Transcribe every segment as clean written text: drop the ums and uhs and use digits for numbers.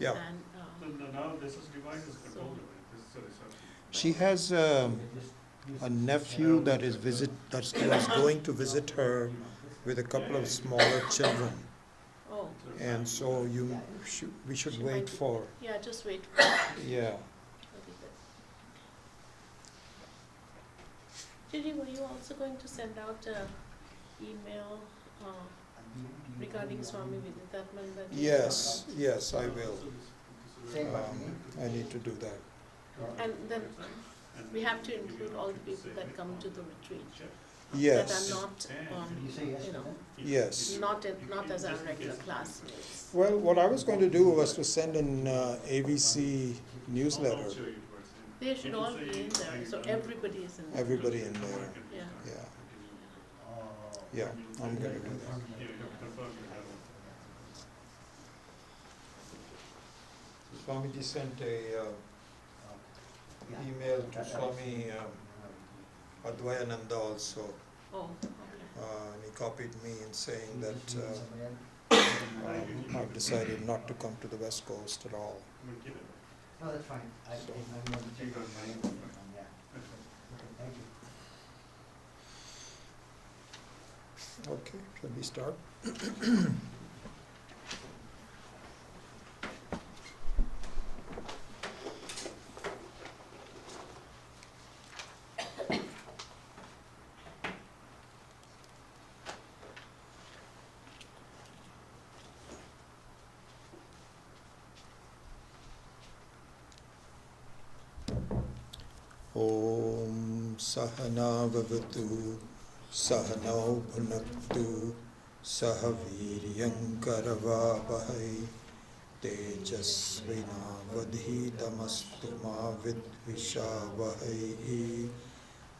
Yeah. And So now this is device is controlled, right? This is a reception. She has a nephew that is going to visit her with a couple of smaller children, oh, and so we should She wait might be- for. yeah, just wait. Yeah. That'll be good. Judy, were you also going to send out a email regarding Swami Viditatman? Yes, yes, I will. I need to do that. And then we have to include all the people that come to the retreat. Yes. That are not Yes. not as our regular classmates. Well, what I was going to do was to send an AVC newsletter. They should all be in there, so everybody is in there. Everybody in there. Yeah. Yeah. Yeah, I'm going to do that. Swamiji sent a email to Swami Advayananda also. Oh, okay. And he copied me in saying that I've decided not to come to the West Coast at all. No, that's fine. I'm going to check on my own. Yeah. Thank you. Okay, shall we start? Om Sahana Vavatu Sahanau Bhunaktu Sahaviryam Karavavahai Tejasvinavadhitamastu ma vidvishavahai.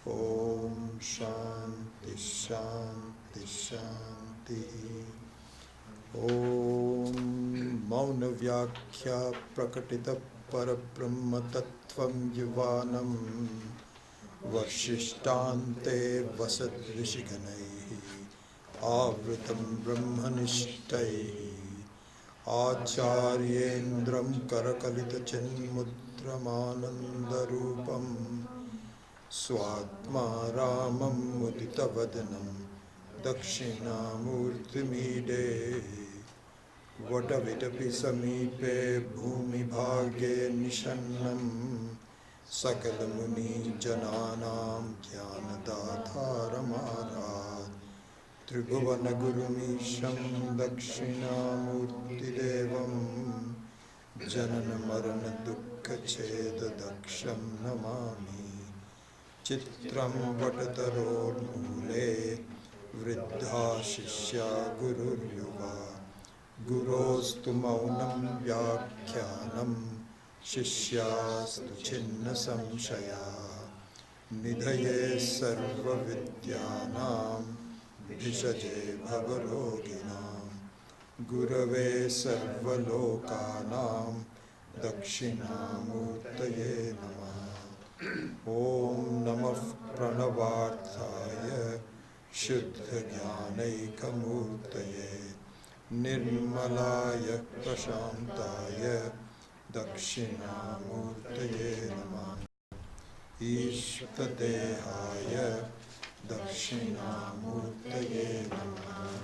Om Shanti Shanti Shanti. Om Mauna Vyakhya Prakatita Parabrahma Tattvam Yuvanam Vashistante Vasat Rishiganaihi Avritam Brahmanishtai Acharyendram Karakalita Chinmudramanandarupam Swatma Ramam Mudita Vadanam Dakshinamurtimide Vadavitapi Samipe Bhumi Bhage Nishannam Sakalamuni Jananam Jnanadatharamarad Tribhuvana Gurumisham Dakshinamurtidevam Janana Marana Dukkha Cheda Daksham Namami Chitram Vatataror Mule Vriddha Shishya Gurur Yuva Gurostu Maunam Vyakhyanam Shishyastu Chinna Samshaya Nidhaye Sarva Vidyanam Vishaje Bhavaroginam Gurave Sarva Lokanam Dakshinamurtaye Namah. Om Namah Pranavarthaya Shuddha Jnanaikamurtaye Nirmalaya Prashantaya Dakshinamurtaye Namah. Ishtadehaya Dakshinamurtaye Namah.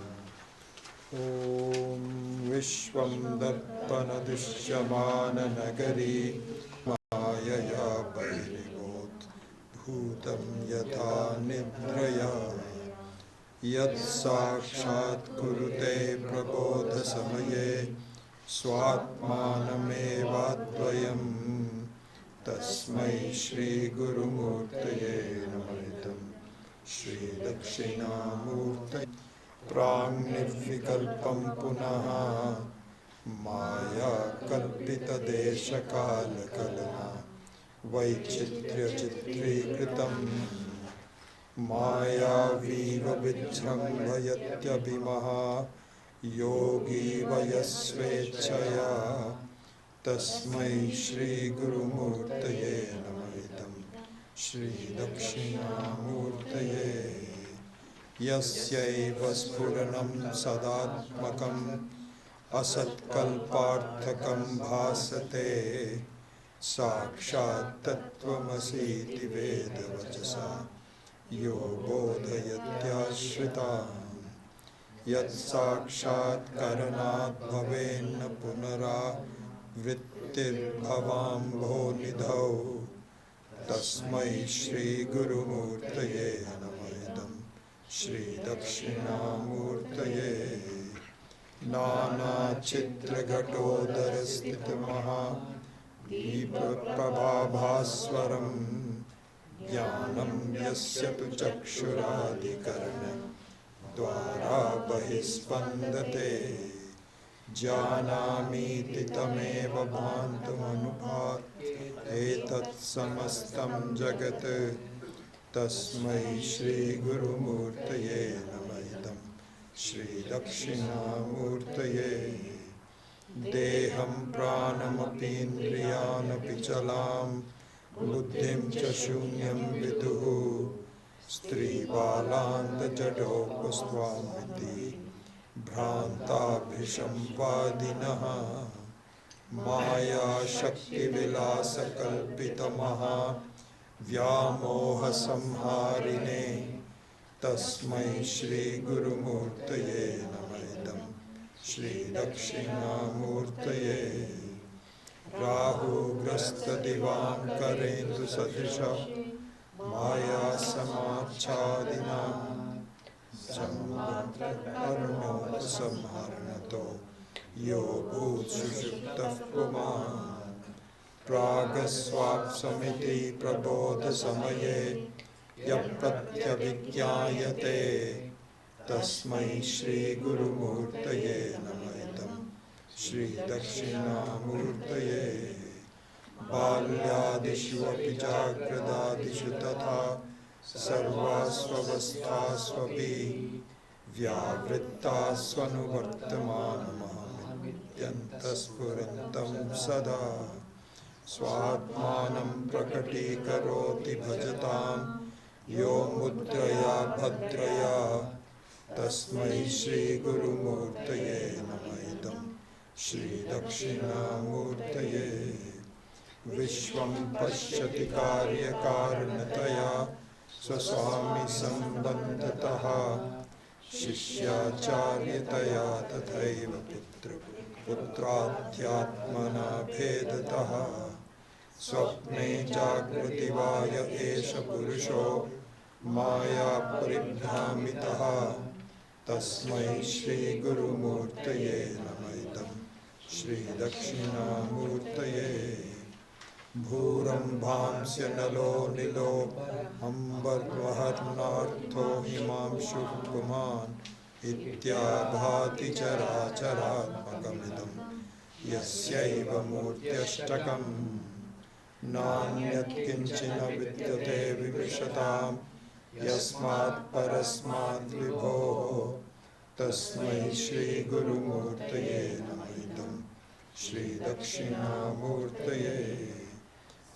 Om Vishwam Darpana Dushyamana Nagari Mayaya Bairivot Bhutam Yatha Nidraya Yat Sakshat Kurute Prabodha Samaye Swatmanamevadvayam Tasmai Shri Guru Murtaye Namaritam Shri Dakshinamurtaye Prang Nirvikalpam Punaha Maya Kalpita Desha Kala Kalana Vaichitrya Chitrikritam Maya Viva Vichram Bhimaha Yogi Vayasvechaya Tasmai Shri Guru Murtaye Namaitam Shri Dakshinamurtaye Yasyaiva Spuranam Sadatmakam असत्कल्पार्थकं भासते साक्षात् तत्त्वमसीति वेदवचसा यो बोधयत्याश्रितान् यत् करणात् भवेन्न पुनरावृत्तिर्भवाम्भोनिधौ तस्मै श्रीगुरुमूर्तये नमः इदं श्रीदक्षिणामूर्तये नानाचित्रघटोदरस्थितमहादीपप्रभाभास्वरं ज्ञानं यस्य तु चक्षुरादिकरणद्वारा बहिस्पन्दते जानामीति तमेव भान्तुमनुभाति एतत् समस्तं जगत् तस्मै श्रीगुरुमूर्तये नमः इदं श्रीदक्षिणामूर्तये देहं प्राणमपीन्द्रियानपि चलां बुद्धिं च शून्यं विदुः स्त्रीबालान्तजडोपस्त्वामिति भ्रान्ताभिसंवादिनः मायाशक्तिविलासकल्पितमहा व्यामोहसंहारिणे तस्मै श्रीगुरुमूर्तये नमः इदं श्रीदक्षिणामूर्तये राहुग्रस्तदिवाङ्करेन्दुसदृशः मायासमाच्छादिनां संहारणतो यो भूत्सुषुप्तः पुमान् प्रागस्वाप्समिति प्रबोधसमये यः प्रत्यभिज्ञायते तस्मै श्रीगुरुमूर्तये नमः इदं श्रीदक्षिणामूर्तये बाल्यादिषु अपि जाग्रदादिषु तथा सर्वास्वस्थास्वपि व्यावृत्तास्वनुवर्तमानमहमित्यन्तःस्फुरन्तं सदा स्वात्मानं प्रकटीकरोति भजतां यो मुद्रया भद्रया तस्मै श्रीगुरुमूर्तये नमः इदं श्रीदक्षिणामूर्तये विश्वं पश्यति कार्यकारणतया स्वस्वामी सम्बन्धतः शिष्याचार्यतया तथैव पुत्राध्यात्मना भेदतः स्वप्ने जागृति वा य एष पुरुषो मायापरिभ्रामितः तस्मै श्रीगुरुमूर्तये नमः इदं श्रीदक्षिणामूर्तये भूरम्भांस्य नलो नीलो अम्बर्वहर्नार्थो हिमांशुः पुमान् इत्याभाति चराचरात्मकमिदं यस्यैव मूर्त्यष्टकं नान्यत् किञ्चिन विद्यते विमृशतां यस्मात् परस्मात् विभोः तस्मै श्रीगुरुमूर्तये नमः इदं श्रीदक्षिणामूर्तये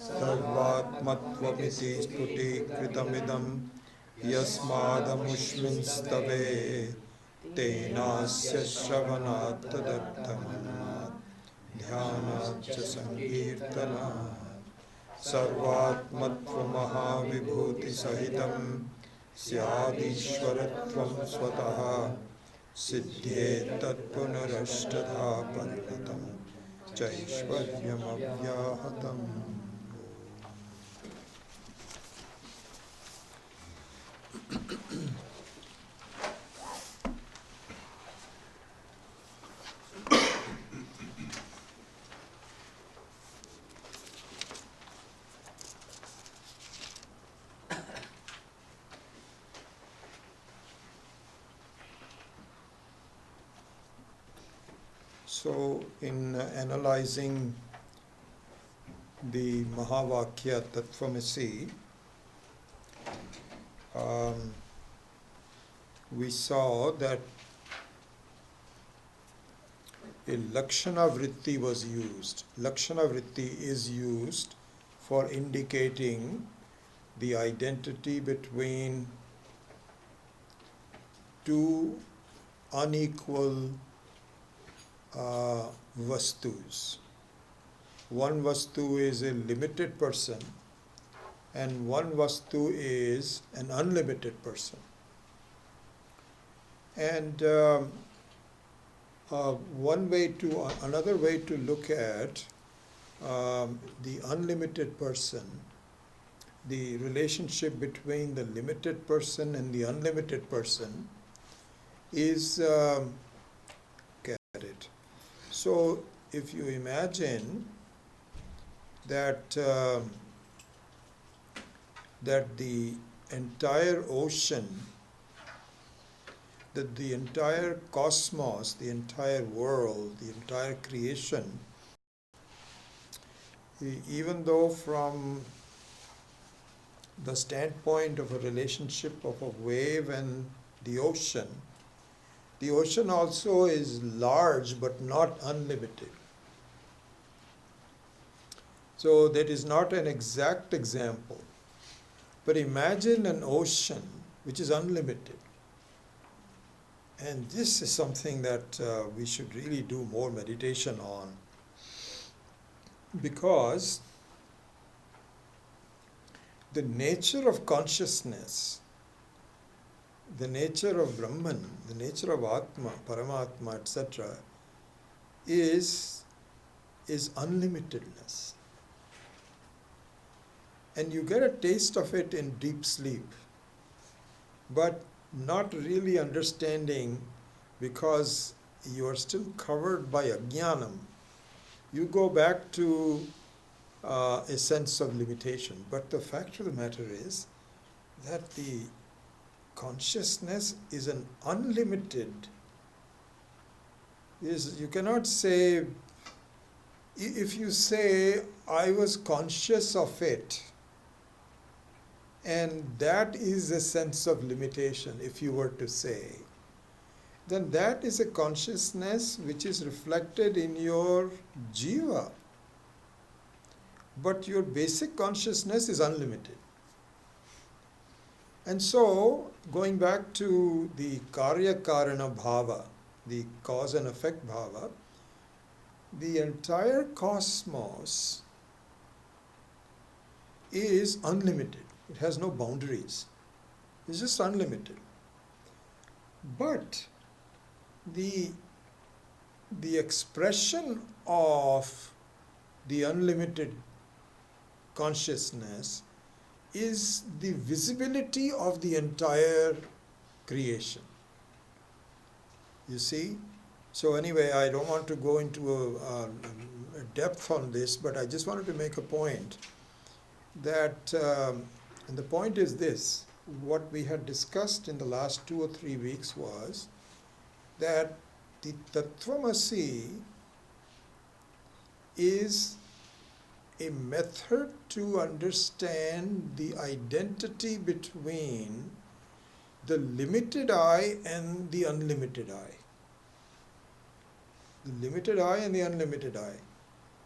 सर्वात्मत्वमिति स्फुटीकृतमिदं यस्मादमुष्मिंस्तवे तेनास्य श्रवणात् तदर्थमन्नात् ध्यानात् च संकीर्तनात् सर्वात्मत्वमहाविभूतिसहितं स्यादीश्वरत्वं स्वतः सिद्ध्येत्तत्पुनरष्टधा परिणतं चैश्वर्यमव्याहतम् So, in analyzing the Mahavakya Tattvamasi, we saw that a Lakshana Vritti was used. Lakshana Vritti is used for indicating the identity between two unequal vastus. One vastu is a limited person and one vastu is an unlimited person. And another way to look at the unlimited person, the relationship between the limited person and the unlimited person is get it. So if you imagine that that the entire ocean, that the entire cosmos, the entire world, the entire creation, even though from the standpoint of a relationship of a wave and the ocean also is large but not unlimited. So that is not an exact example. But imagine an ocean which is unlimited. And this is something that we should really do more meditation on. Because the nature of consciousness, the nature of Brahman, the nature of Atma, Paramatma, etc., is unlimitedness. And you get a taste of it in deep sleep, but not really understanding because you are still covered by ajnanam. You go back to a sense of limitation. But the fact of the matter is that the consciousness is an unlimited. You cannot say, if you say, I was conscious of it, and that is a sense of limitation, if you were to say, then that is a consciousness which is reflected in your jiva. But your basic consciousness is unlimited. And so, going back to the karya karana bhava, the cause and effect bhava, the entire cosmos is unlimited. It has no boundaries. It's just unlimited. But the expression of the unlimited consciousness is the visibility of the entire creation. You see? So anyway, I don't want to go into a depth on this, but I just wanted to make a point that, and the point is this, what we had discussed in the last 2 or 3 weeks was that the Tattvamasi is a method to understand the identity between the limited I and the unlimited I. The limited I and the unlimited I.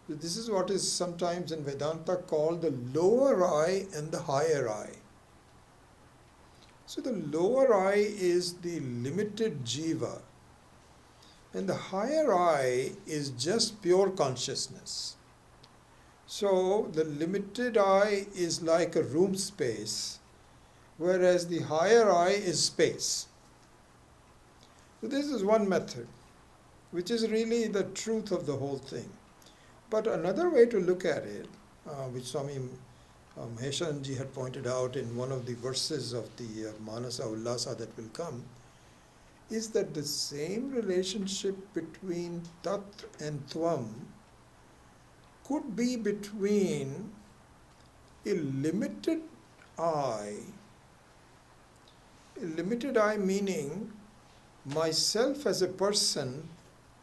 This is what is sometimes in Vedanta called the lower I and the higher I. So the lower I is the limited jiva, and the higher I is just pure consciousness. So the limited I is like a room space, whereas the higher I is space. So this is one method, which is really the truth of the whole thing. But another way to look at it, which Swami Maheshanji had pointed out in one of the verses of the Manasa Ullasa that will come, is that the same relationship between Tat and Tvam could be between a limited I meaning myself as a person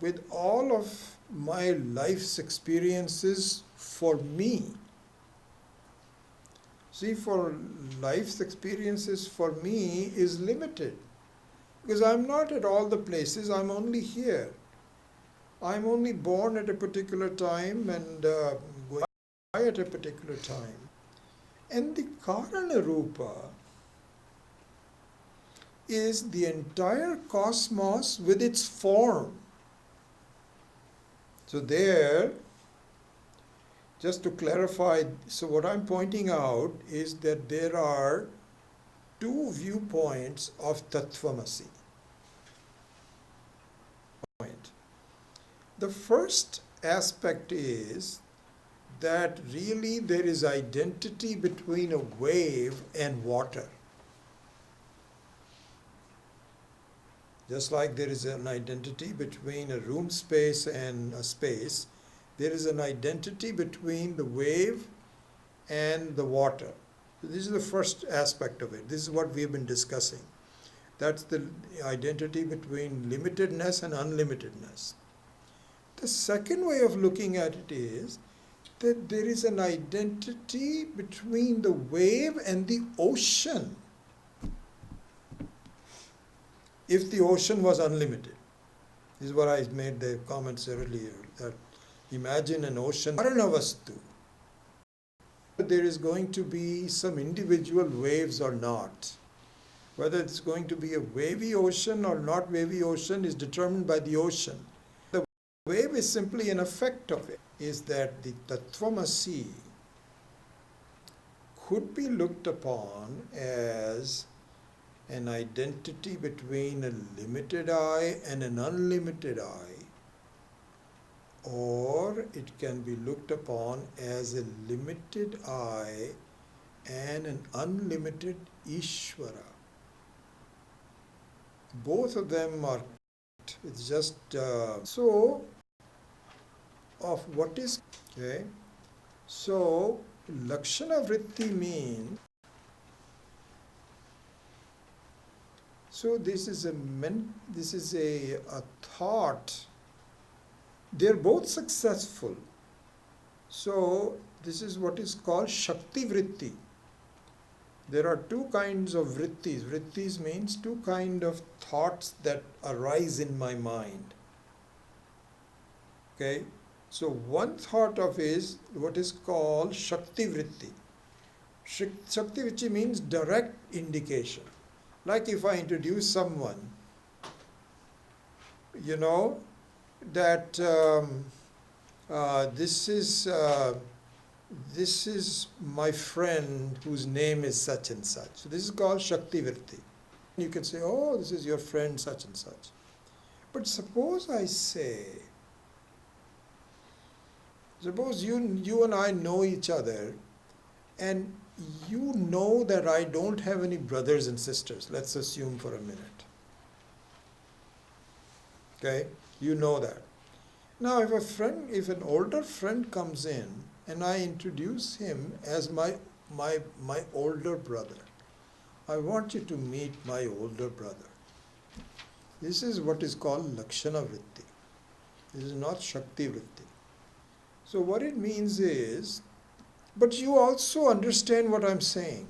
with all of my life's experiences for me. See, for life's experiences for me is limited, because I'm not at all the places, I'm only here. I'm only born at a particular time and going by at a particular time. And the Karana Rupa is the entire cosmos with its form. So there, just to clarify, so what I'm pointing out is that there are two viewpoints of Tattvamasi. The first aspect is that really there is identity between a wave and water. Just like there is an identity between a room space and a space, there is an identity between the wave and the water. So this is the first aspect of it. This is what we have been discussing. That's the identity between limitedness and unlimitedness. The second way of looking at it is that there is an identity between the wave and the ocean. If the ocean was unlimited, this is what I made the comments earlier, that imagine an ocean, Vastu. There is going to be some individual waves or not. Whether it's going to be a wavy ocean or not wavy ocean is determined by the ocean. The wave is simply an effect of it, is that the Tattvamasi could be looked upon as an identity between a limited I and an unlimited I, or it can be looked upon as a limited I and an unlimited Ishvara. Both of them are, it's just, so, of what is, okay, so Lakshana Vritti means, so this is a thought. They're both successful. So this is what is called Shakti Vritti. There are two kinds of vrittis. Vrittis means two kinds of thoughts that arise in my mind. Okay? So one thought of is what is called Shakti Vritti. Shakti Vritti means direct indication. Like if I introduce someone, you know, that this is my friend whose name is such and such. So this is called Shakti Vritti. You can say, oh, this is your friend such and such. But suppose I say, suppose you and I know each other, and you know that I don't have any brothers and sisters. Let's assume for a minute. Okay? You know that. Now if an older friend comes in and I introduce him as my older brother, I want you to meet my older brother. This is what is called Lakshana Vritti. This is not Shakti Vritti. So what it means is, but you also understand what I'm saying.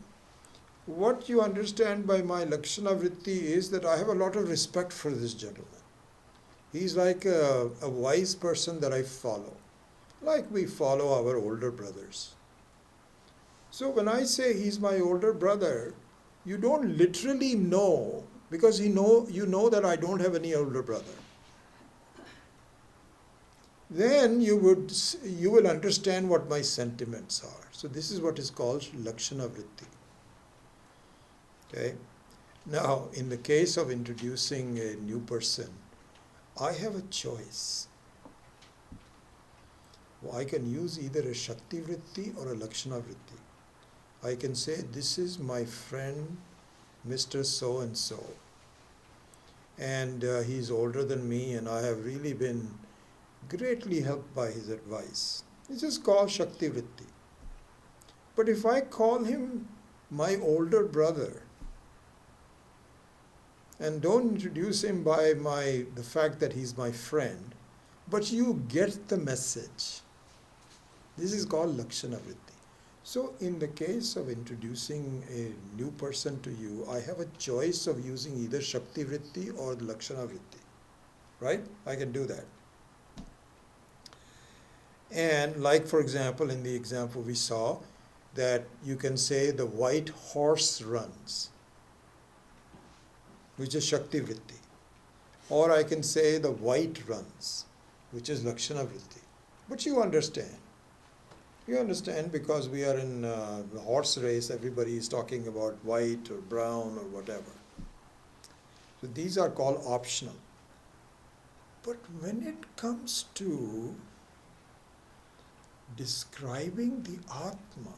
What you understand by my Lakshana Vritti is that I have a lot of respect for this gentleman. He's like a wise person that I follow, like we follow our older brothers. So when I say he's my older brother, you don't literally know, because you know that I don't have any older brother. Then you will understand what my sentiments are. So this is what is called Lakshana Vritti. Okay? Now, in the case of introducing a new person, I have a choice. Well, I can use either a Shakti Vritti or a Lakshana Vritti. I can say, this is my friend, Mr. So-and-so. And he's older than me, and I have really been greatly helped by his advice. This is called Shakti Vritti. But if I call him my older brother, and don't introduce him by the fact that he's my friend, but you get the message, this is called Lakshana Vritti. So in the case of introducing a new person to you, I have a choice of using either Shakti Vritti or Lakshana Vritti. Right? I can do that. And like, for example, in the example we saw, that you can say the white horse runs, which is Shakti Vritti. Or I can say the white runs, which is Lakshana Vritti. But you understand. You understand because we are in the horse race, everybody is talking about white or brown or whatever. So these are called optional. But when it comes to describing the Atma,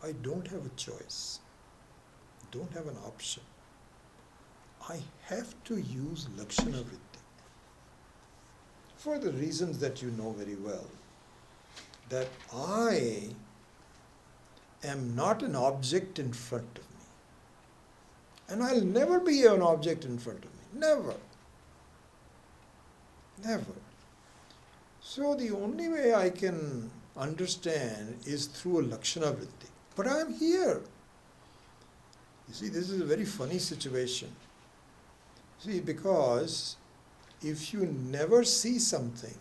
I don't have a choice, don't have an option. I have to use Lakshana Vritti for the reasons that you know very well. That I am not an object in front of me. And I'll never be an object in front of me. Never. Never. So the only way I can understand is through a Lakshana Vritti. But I am here. You see, this is a very funny situation. See, because if you never see something,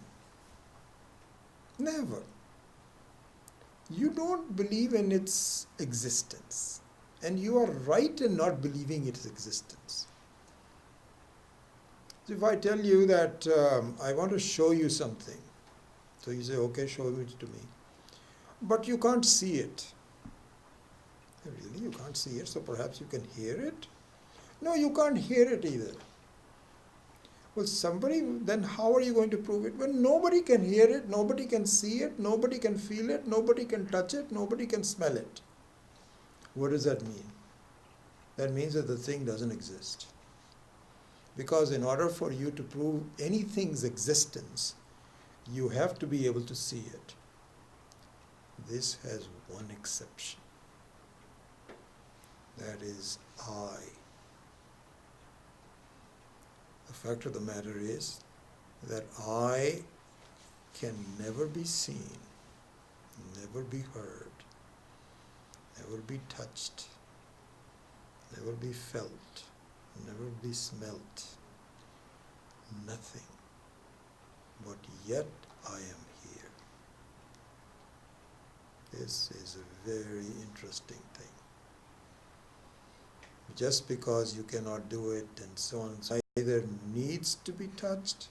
never, you don't believe in its existence. And you are right in not believing its existence. So if I tell you that I want to show you something, so you say, okay, show it to me. But you can't see it. Really, you can't see it, so perhaps you can hear it? No, you can't hear it either. Well, somebody, then how are you going to prove it? When nobody can hear it, nobody can see it, nobody can feel it, nobody can touch it, nobody can smell it. What does that mean? That means that the thing doesn't exist. Because in order for you to prove anything's existence, you have to be able to see it. This has one exception. That is I. The fact of the matter is that I can never be seen, never be heard, never be touched, never be felt, never be smelt, nothing. But yet I am here. This is a very interesting thing. Just because you cannot do it and so on, so neither needs to be touched,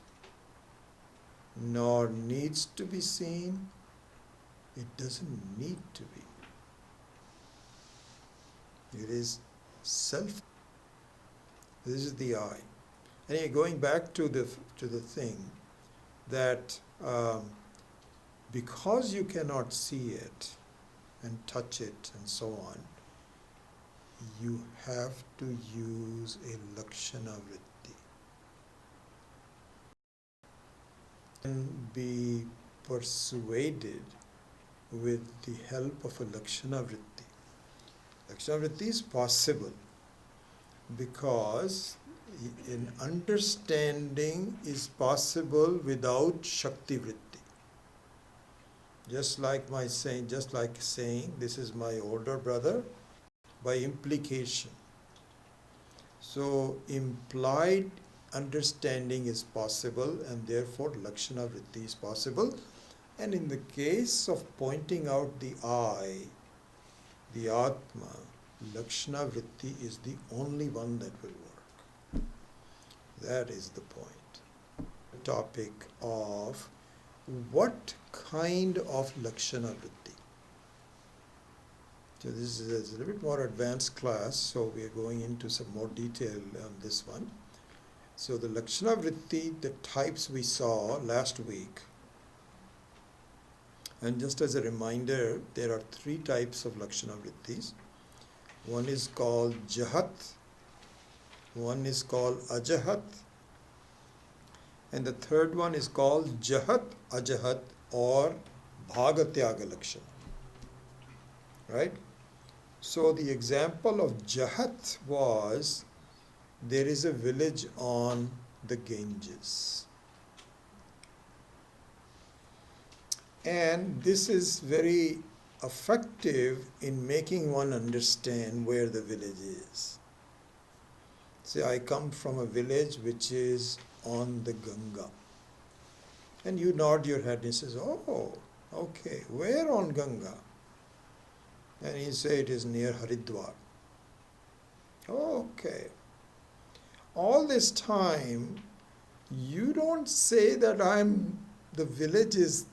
nor needs to be seen. It doesn't need to be. It is self. This is the I. Anyway, going back to the thing that because you cannot see it and touch it and so on, you have to use a Lakshana Vritti and be persuaded with the help of a Lakshana Vritti. Lakshana Vritti is possible because an understanding is possible without Shakti Vritti. Just like saying, this is my older brother, by implication. So implied understanding is possible and therefore Lakshana Vritti is possible. And in the case of pointing out the I, the Atma, Lakshana Vritti is the only one that will work. That is the point. The topic of what kind of Lakshana Vritti. So this is a little bit more advanced class, so we are going into some more detail on this one. So the Lakshana Vritti, the types we saw last week. And just as a reminder, there are 3 types of Lakshana Vrittis. One is called Jahat, one is called Ajahat, and the third one is called Jahat, Ajahat or Bhagatyaga Lakshana. Right? So the example of Jahat was, there is a village on the Ganges. And this is very effective in making one understand where the village is. Say, I come from a village which is on the Ganga. And you nod your head and he says, oh, okay, where on Ganga? And he say it is near Haridwar. Okay. All this time, you don't say that the village is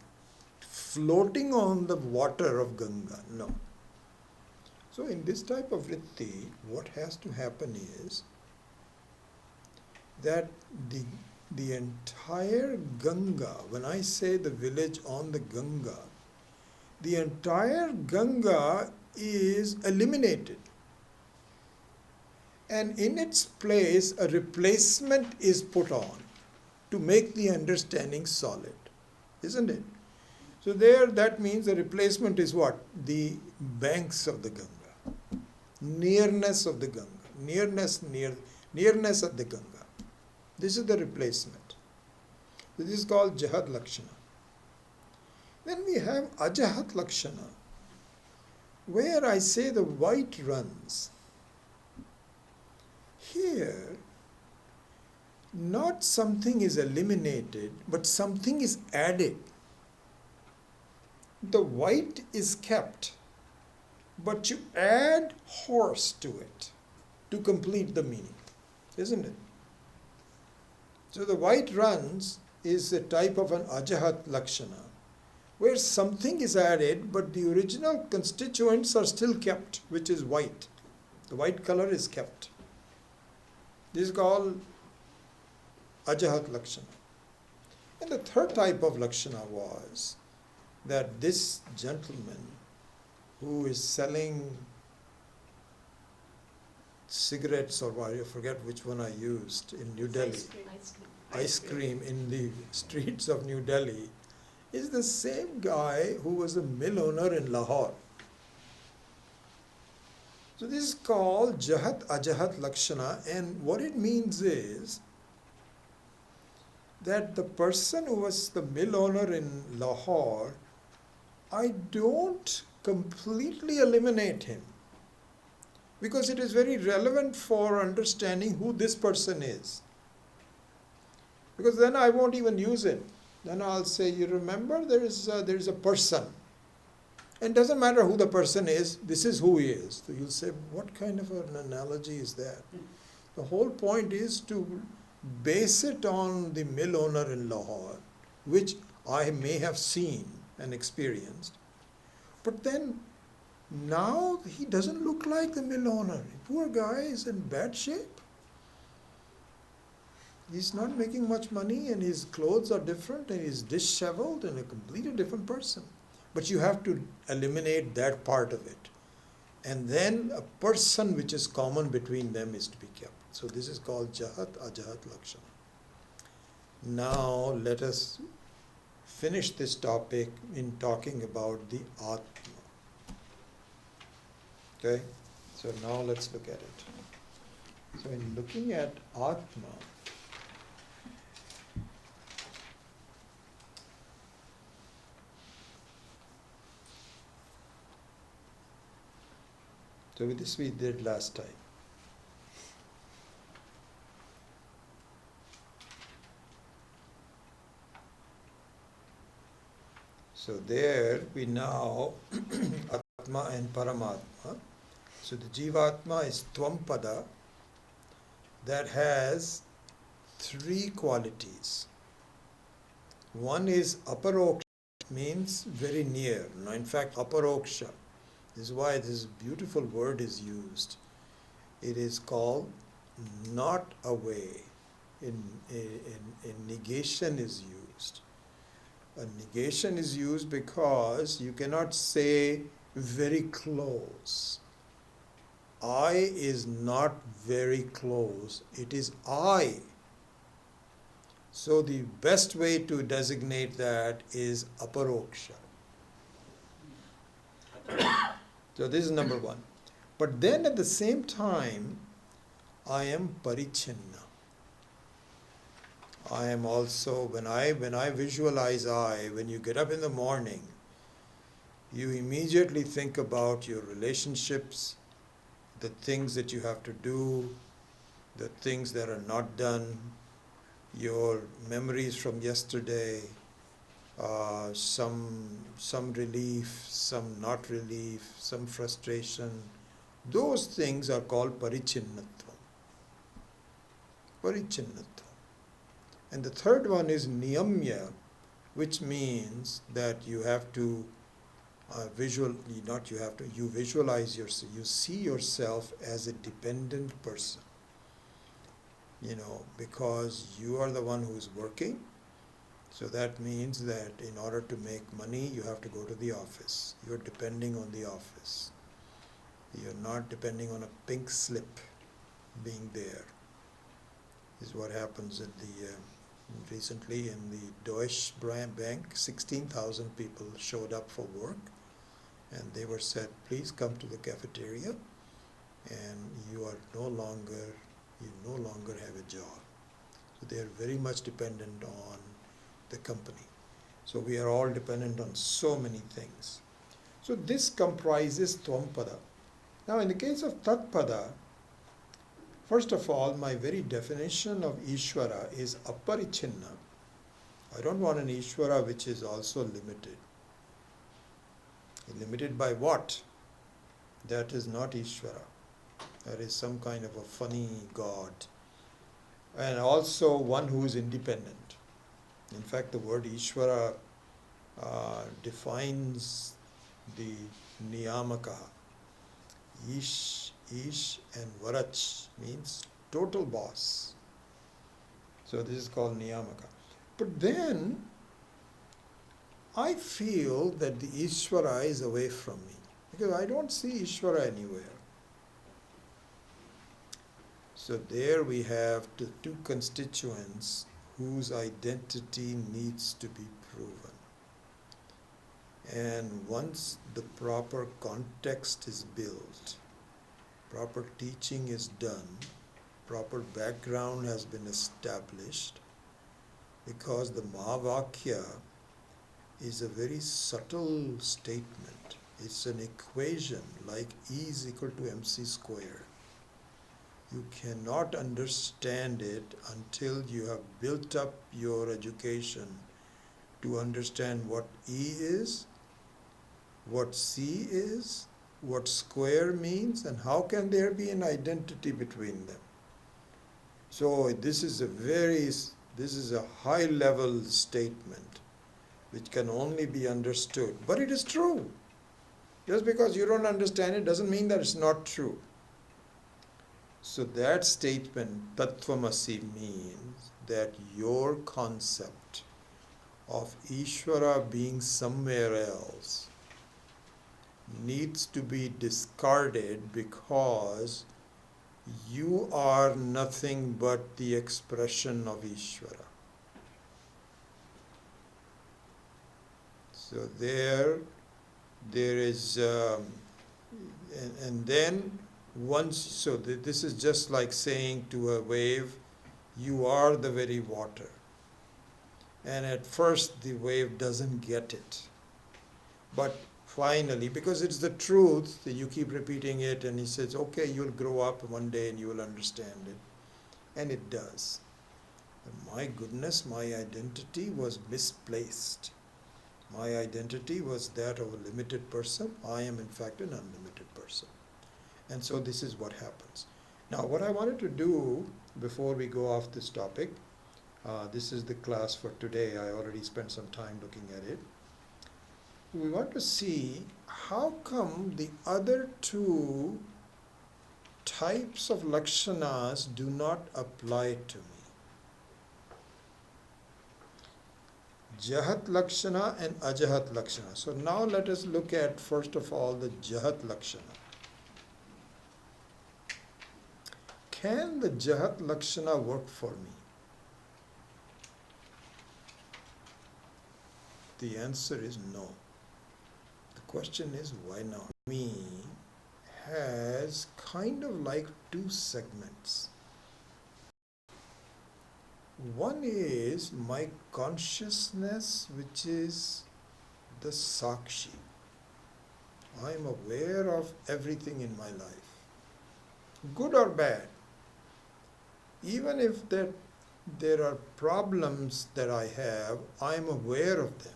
floating on the water of Ganga. No. So in this type of vritti, what has to happen is that the entire Ganga, when I say the village on the Ganga, the entire Ganga is eliminated. And in its place, a replacement is put on to make the understanding solid, isn't it? So there, that means the replacement is what? The banks of the Ganga, nearness of the Ganga, nearness of the Ganga. This is the replacement. So this is called Jahat Lakshana. Then we have Ajahat Lakshana, where I say the white runs. Here, not something is eliminated, but something is added. The white is kept, but you add horse to it to complete the meaning, isn't it? So the white runs is a type of an Ajahat Lakshana, where something is added, but the original constituents are still kept, which is white. The white color is kept. This is called Ajahat Lakshana. And the third type of Lakshana was that this gentleman who is selling cigarettes, or I forget which one I used, in New Delhi, ice cream in the streets of New Delhi, is the same guy who was a mill owner in Lahore. So this is called Jahat Ajahat Lakshana, and what it means is that the person who was the mill owner in Lahore, I don't completely eliminate him, because it is very relevant for understanding who this person is. Because then I won't even use it. Then I'll say, you remember there is a person. And it doesn't matter who the person is, this is who he is. So you'll say, what kind of an analogy is that? The whole point is to base it on the mill owner in Lahore, which I may have seen and experienced. But then now he doesn't look like the mill owner. Poor guy is in bad shape. He's not making much money, and his clothes are different, and he's disheveled and a completely different person. But you have to eliminate that part of it. And then a person which is common between them is to be kept. So this is called Jahat Ajahat Lakshana. Now let us finish this topic in talking about the Atma. Okay? So now let's look at it. So in looking at Atma, so with this we did last time. So there we now Atma and Paramatma. So the Jivatma is Tvam-pada, that has three qualities. One is Aparoksha, means very near. No, in fact, Aparoksha. This is why this beautiful word is used. It is called not away. In negation is used. A negation is used because you cannot say very close. I is not very close. It is I. So the best way to designate that is Aparoksha. So this is number one. But then at the same time, I am Parichinna. I am also, when I visualize I, when you get up in the morning, you immediately think about your relationships, the things that you have to do, the things that are not done, your memories from yesterday, some relief, some not relief, some frustration. Those things are called Parichinnatvam. Parichinnatvam. And the third one is niyamya, which means that you have to you visualize yourself, you see yourself as a dependent person, because you are the one who's working. So that means that in order to make money, you have to go to the office. You're depending on the office. You're not depending on a pink slip being there. This is what happens at recently in the Deutsche Bank. 16,000 people showed up for work, and they were said, please come to the cafeteria, and you no longer have a job. So they are very much dependent on the company. So we are all dependent on so many things. So this comprises Tvampada. Now in the case of Tatpada, first of all, my very definition of Ishvara is aparichinna. I don't want an Ishvara which is also limited. Limited by what? That is not Ishvara. That is some kind of a funny god. And also one who is independent. In fact, the word Ishvara defines the Niyamaka. Ish and Varach means total boss. So this is called Niyamaka. But then I feel that the Ishvara is away from me, because I don't see Ishvara anywhere. So there we have the two constituents whose identity needs to be proven. And once the proper context is built, proper teaching is done, proper background has been established, because the Mahavakya is a very subtle statement. It's an equation like E is equal to mc squared. You cannot understand it until you have built up your education to understand what E is, what C is, what square means, and how can there be an identity between them. So this is a high level statement which can only be understood. But it is true. Just because you don't understand it doesn't mean that it's not true. So that statement, Tattvamasi, means that your concept of Ishvara being somewhere else needs to be discarded, because you are nothing but the expression of Ishvara. So there is, and then this is just like saying to a wave, you are the very water. And at first the wave doesn't get it. But finally, because it's the truth, you keep repeating it, and he says, okay, you'll grow up one day and you will understand it. And it does. And my goodness, my identity was misplaced. My identity was that of a limited person. I am in fact an unlimited person. And so this is what happens. Now what I wanted to do before we go off this topic, this is the class for today. I already spent some time looking at it. We want to see how come the other two types of lakshanas do not apply to me. Jahat lakshana and ajahat lakshana. So now let us look at first of all the jahat lakshana. Can the jahat lakshana work for me? The answer is no. The question is, why not? Me has kind of like two segments. One is my consciousness, which is the Sakshi. I am aware of everything in my life, good or bad. Even if there are problems that I have, I am aware of them.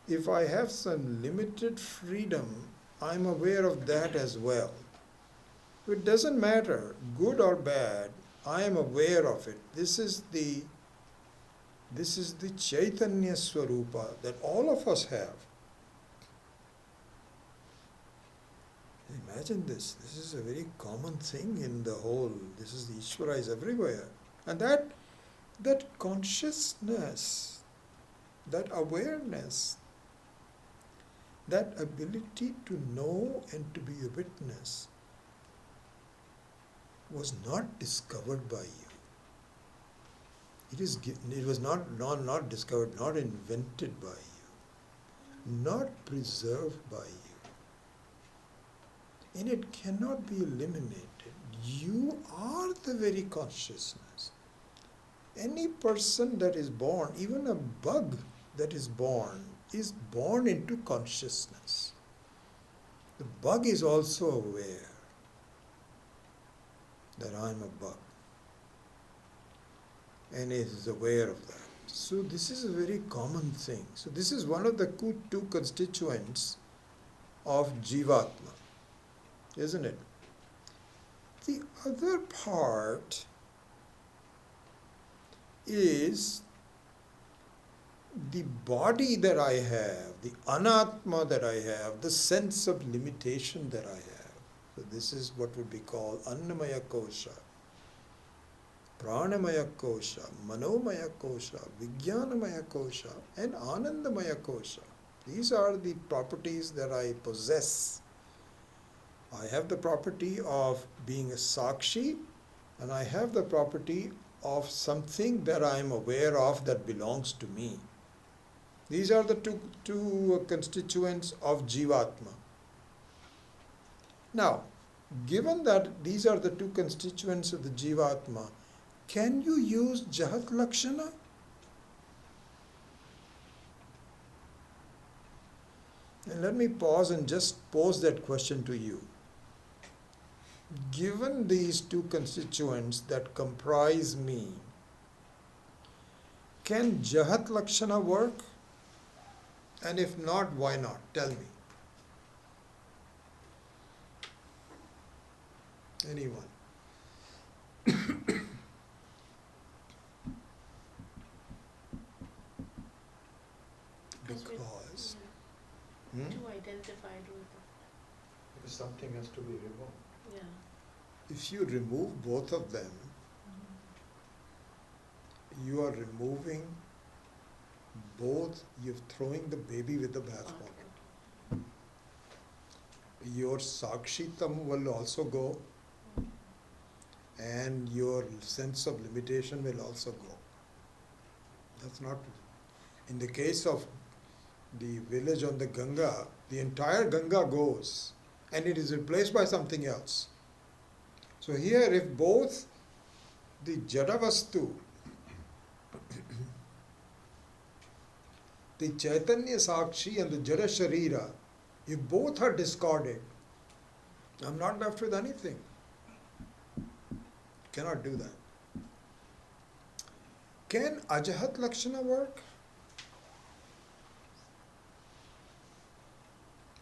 If I have some limited freedom, I am aware of that as well. It doesn't matter, good or bad, I am aware of it. This is the Chaitanya Swarupa that all of us have. Imagine this. This is a very common thing in the whole. This is the Ishvara is everywhere. And that consciousness, that awareness, that ability to know and to be a witness was not discovered by you. It was not discovered, not invented by you, not preserved by you. And it cannot be eliminated. You are the very consciousness. Any person that is born, even a bug that is born into consciousness. The bug is also aware that I am a bug, and is aware of that. So this is a very common thing. So this is one of the two constituents of Jivatma, isn't it? The other part is the body that I have, the anatma that I have, the sense of limitation that I have. So this is what would be called Annamaya Kosha, Pranamaya Kosha, Manomaya Kosha, Vijnanamaya Kosha, and Anandamaya Kosha. These are the properties that I possess. I have the property of being a Sakshi, and I have the property of something that I am aware of that belongs to me. These are the two constituents of Jivatma. Now, given that these are the two constituents of the Jivatma, can you use Jahat Lakshana? And let me pause and just pose that question to you. Given these two constituents that comprise me, can Jahat Lakshana work? And if not, why not? Tell me. Anyone? Because too identified with it. because something has to be removed. Yeah. If you remove both of them, you are removing both, you're throwing the baby with the bathwater. Your Sakshitam will also go, and your sense of limitation will also go. That's not, in the case of the village on the Ganga, the entire Ganga goes and it is replaced by something else. So here, if both the Jadavastu, the Chaitanya Sakshi and the Jada Sharira, if both are discarded, I'm not left with anything. Cannot do that. Can Ajahat Lakshana work?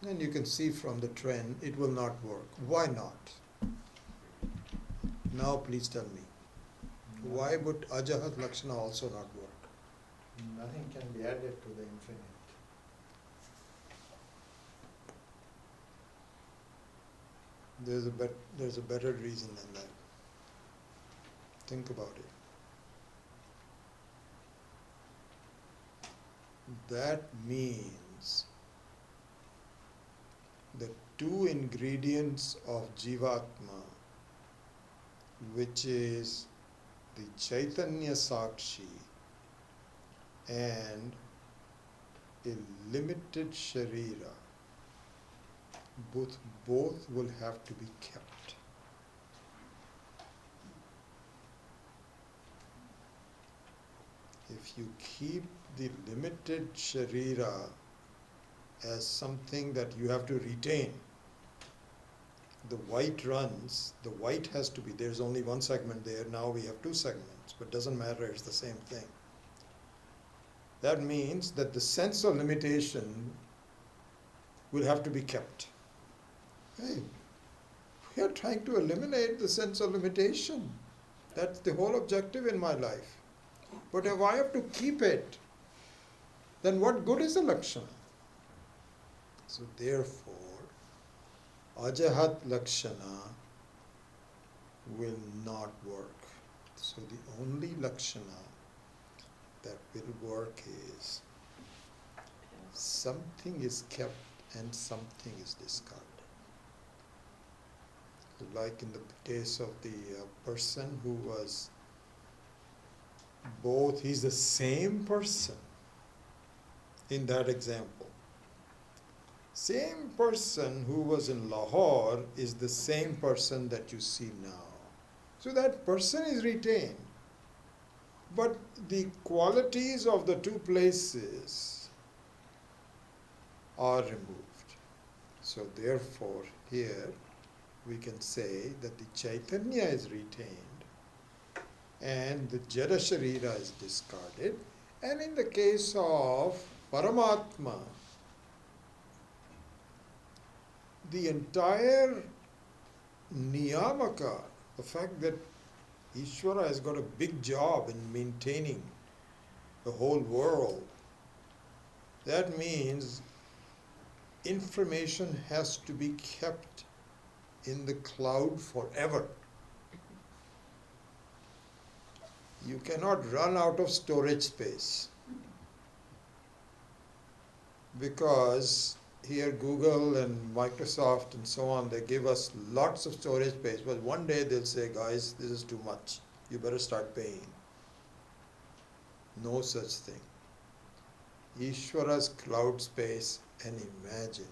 And you can see from the trend, it will not work. Why not? Now please tell me. Why would Ajahat Lakshana also not work? Nothing can be added to the infinite. There's a better reason than that. Think about it. That means the two ingredients of Jivatma, which is the Chaitanya Sakshi and a limited Sharira, both will have to be kept. If you keep the limited Sharira as something that you have to retain, the white runs, the white has to be, there's only one segment there, now we have two segments, but doesn't matter, it's the same thing. That means that the sense of limitation will have to be kept. Hey, we are trying to eliminate the sense of limitation. That's the whole objective in my life. But if I have to keep it, then what good is the Lakshana? So therefore, Ajahat Lakshana will not work. So the only Lakshana that will work is something is kept and something is discarded. Like in the case of the person who was both, he's the same person in that example. Same person who was in Lahore is the same person that you see now. So that person is retained. But the qualities of the two places are removed. So therefore here we can say that the Chaitanya is retained and the Jada Sharira is discarded. And in the case of Paramatma, the entire Niyamaka, the fact that Ishvara has got a big job in maintaining the whole world, that means information has to be kept in the cloud forever. You cannot run out of storage space, because here Google and Microsoft and so on, they give us lots of storage space, but one day they'll say, guys, this is too much, you better start paying. No such thing. Ishvara's cloud space, and imagine,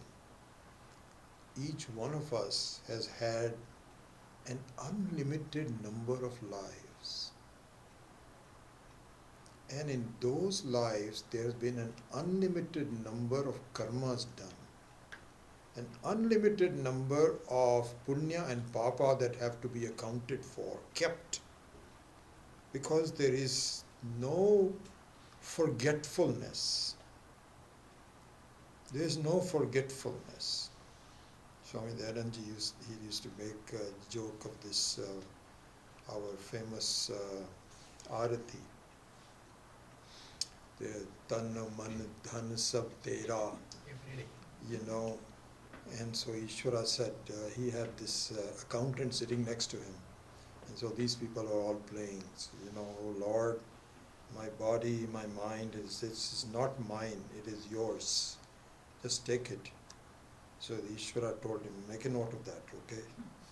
each one of us has had an unlimited number of lives. And in those lives, there's been an unlimited number of karmas done. An unlimited number of punya and papa that have to be accounted for, kept. Because there is no forgetfulness. There is no forgetfulness. Swami Dayananji used to make a joke of this, our famous arati. The tan man dhan sab tera, you know. And so Ishvara said he had this accountant sitting next to him. And so these people are all playing. So, you know, oh Lord, my body, my mind, it's not mine, it is yours. Just take it. So the Ishvara told him, make a note of that, okay?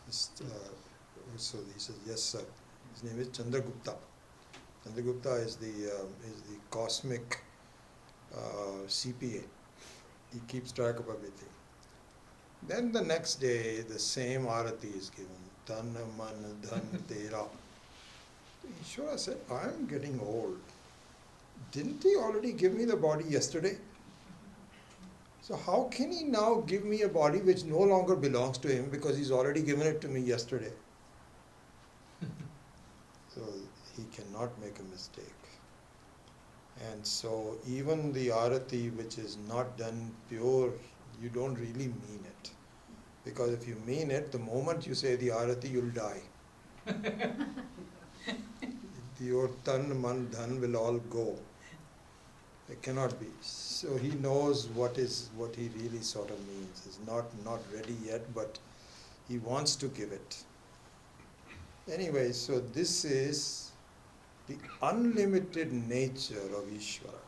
So he says, yes sir. His name is Chandragupta. Chandragupta is the cosmic CPA. He keeps track of everything. Then the next day, the same arati is given. Tan man dhan tera. Ishvara said, I'm getting old. Didn't he already give me the body yesterday? So how can he now give me a body which no longer belongs to him because he's already given it to me yesterday? So he cannot make a mistake. And so even the arati which is not done pure, you don't really mean it. Because if you mean it, the moment you say the arati, you'll die. Your tan, man, dhan will all go. It cannot be. So he knows what he really sort of means. It's not ready yet, but he wants to give it. Anyway, so this is the unlimited nature of Ishvara,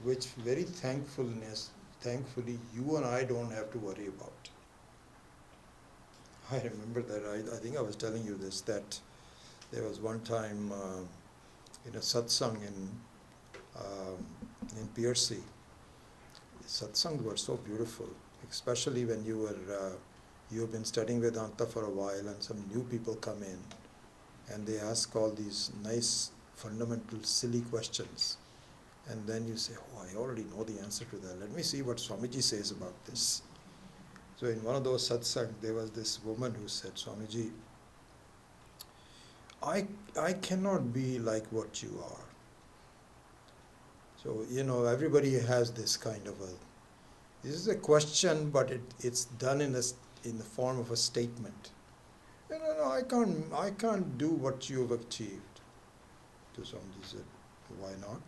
which very thankfully you and I don't have to worry about. I remember that, I think I was telling you this, that there was one time in a satsang in Piercy. Satsangs were so beautiful, especially when you have been studying Vedanta for a while and some new people come in and they ask all these nice, fundamental, silly questions. And then you say, oh, I already know the answer to that. Let me see what Swamiji says about this. So in one of those satsangs, there was this woman who said, Swamiji, I cannot be like what you are. So, you know, everybody has this kind of this is a question, but it's done in the form of a statement. No, I can't do what you've achieved. So Swamiji said, why not?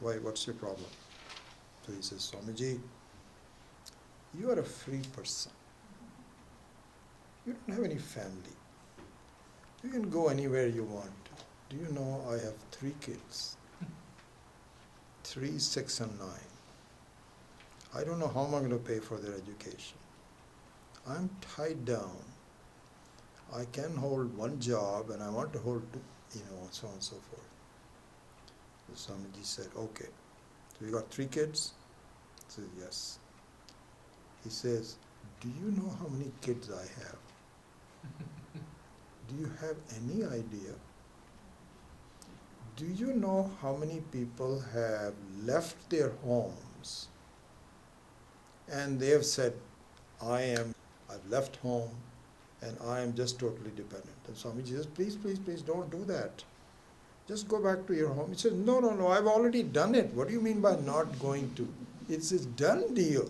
Why, what's your problem? So he says, Swamiji, you are a free person. You don't have any family. You can go anywhere you want. Do you know I have 3 kids? 3, 6 and 9. I don't know how I'm going to pay for their education. I'm tied down. I can hold 1 job and I want to hold 2, so on and so forth. So Swamiji said, okay. So you got 3 kids? I said, yes. He says, do you know how many kids I have? Do you have any idea? Do you know how many people have left their homes and they have said, I've left home and I am just totally dependent. And Swamiji says, please, please, please don't do that. Just go back to your home. He says, no, I've already done it. What do you mean by not going to? It's a done deal.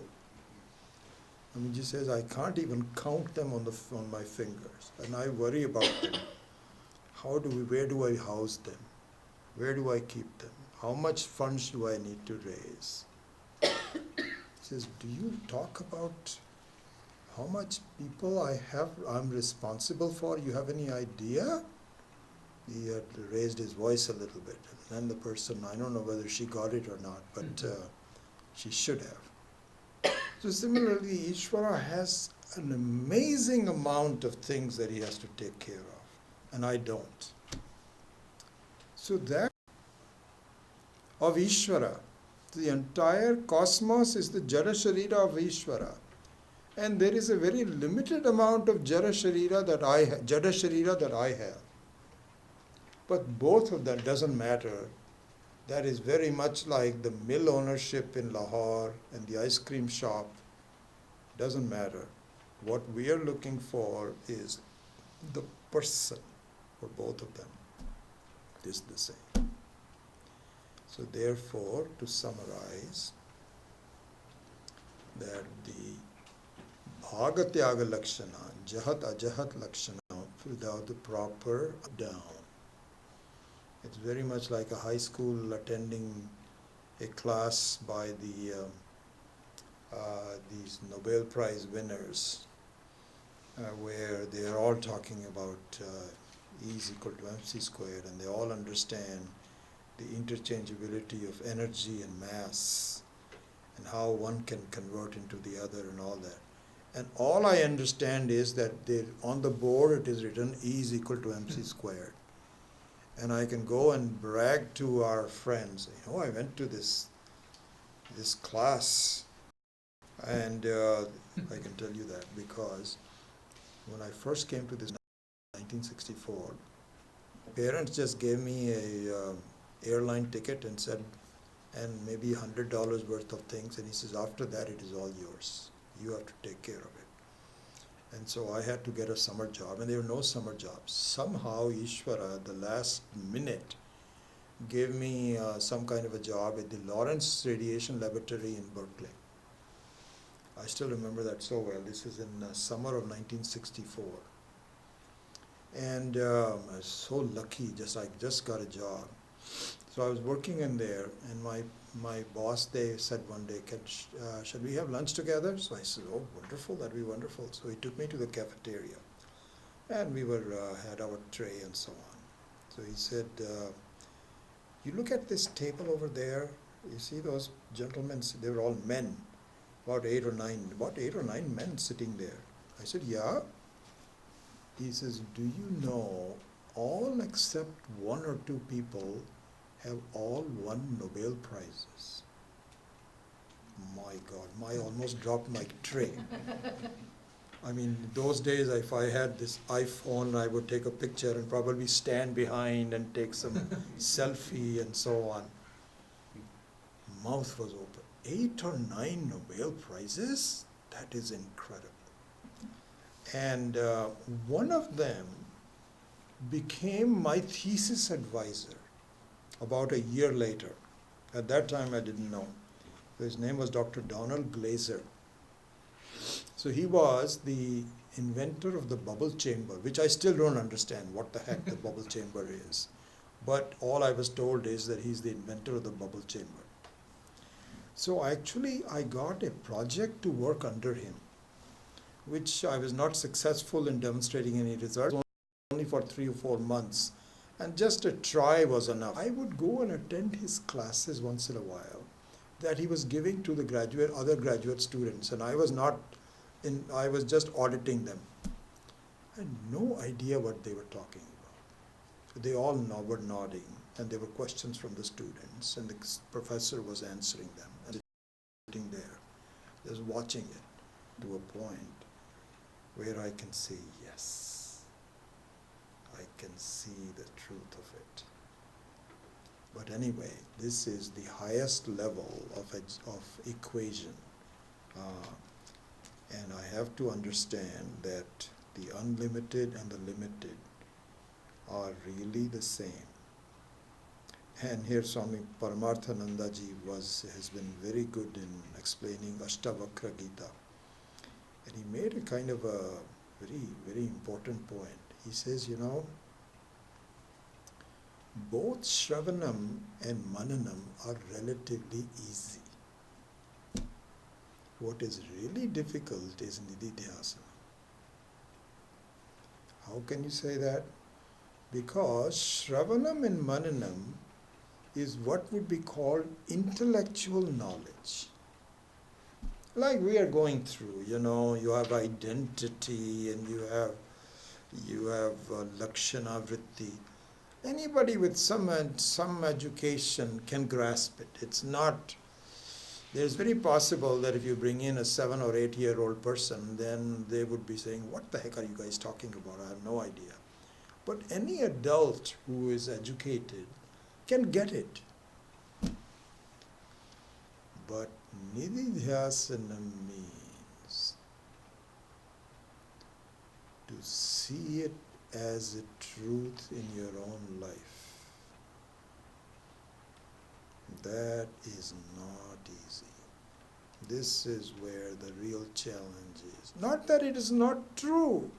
Swamiji says, I can't even count them on my fingers, and I worry about them. Where do I house them? Where do I keep them? How much funds do I need to raise? He says, do you talk about how much people I'm responsible for? You have any idea? He had raised his voice a little bit. And then the person, I don't know whether she got it or not, but she should have. So similarly, Ishvara has an amazing amount of things that he has to take care of, and I don't. So that of Ishvara, the entire cosmos is the Jada Sharira of Ishvara. And there is a very limited amount of Jada Sharira that I have. But both of them doesn't matter. That is very much like the mill ownership in Lahore and the ice cream shop. Doesn't matter. What we are looking for is the person for both of them is the same. So therefore, to summarize, that the Bhagatyaga Lakshana, Jahat Ajahat Lakshana, without the proper down. It's very much like a high school attending a class by these Nobel Prize winners, where they are all talking about E is equal to mc squared, and they all understand the interchangeability of energy and mass, and how one can convert into the other and all that. And all I understand is that on the board it is written E is equal to mc squared. And I can go and brag to our friends, I went to this class, and I can tell you that because when I first came to this in 1964, parents just gave me a airline ticket and said, and maybe $100 worth of things, and he says, after that it is all yours. You have to take care of it. And so I had to get a summer job, and there were no summer jobs. Somehow Ishvara, the last minute, gave me some kind of a job at the Lawrence Radiation Laboratory in Berkeley. I still remember that so well. This is in summer of 1964. And I was so lucky, I just got a job. So I was working in there, and my boss, they said one day, should we have lunch together? So I said, oh, wonderful, that'd be wonderful. So he took me to the cafeteria, and we had our tray and so on. So he said, you look at this table over there, you see those gentlemen, they were all men, about 8 or 9 men sitting there. I said, yeah. He says, do you know all except 1 or 2 people have all won Nobel Prizes? My God, I almost dropped my tray. I mean, those days, if I had this iPhone, I would take a picture and probably stand behind and take some selfie and so on. Mouth was open. 8 or 9 Nobel Prizes? That is incredible. And one of them became my thesis advisor about a year later. At that time, I didn't know. His name was Dr. Donald Glaser. So he was the inventor of the bubble chamber, which I still don't understand what the heck the bubble chamber is. But all I was told is that he's the inventor of the bubble chamber. So actually I got a project to work under him, which I was not successful in demonstrating any results, only for 3 or 4 months. And just a try was enough. I would go and attend his classes once in a while that he was giving to the other graduate students, and I was just auditing them. I had no idea what they were talking about. They all were nodding, and there were questions from the students, and the professor was answering them, and sitting there, just watching it to a point where I can say, yes, I can see the truth of it. But anyway, this is the highest level of equation. And I have to understand that the unlimited and the limited are really the same. And here Swami Paramarthanandaji has been very good in explaining Ashtavakra Gita. And he made a kind of a very, very important point. He says, both Shravanam and Mananam are relatively easy. What is really difficult is Nididhyasana. How can you say that? Because Shravanam and Mananam is what would be called intellectual knowledge. Like we are going through, you have identity and you have Lakshana Vritti. Anybody with some education can grasp it. It's very possible that if you bring in a 7 or 8 year old person, then they would be saying, what the heck are you guys talking about? I have no idea. But any adult who is educated can get it. But Nididhyasana means to see it as a truth in your own life. That is not easy. This is where the real challenge is. Not that it is not true,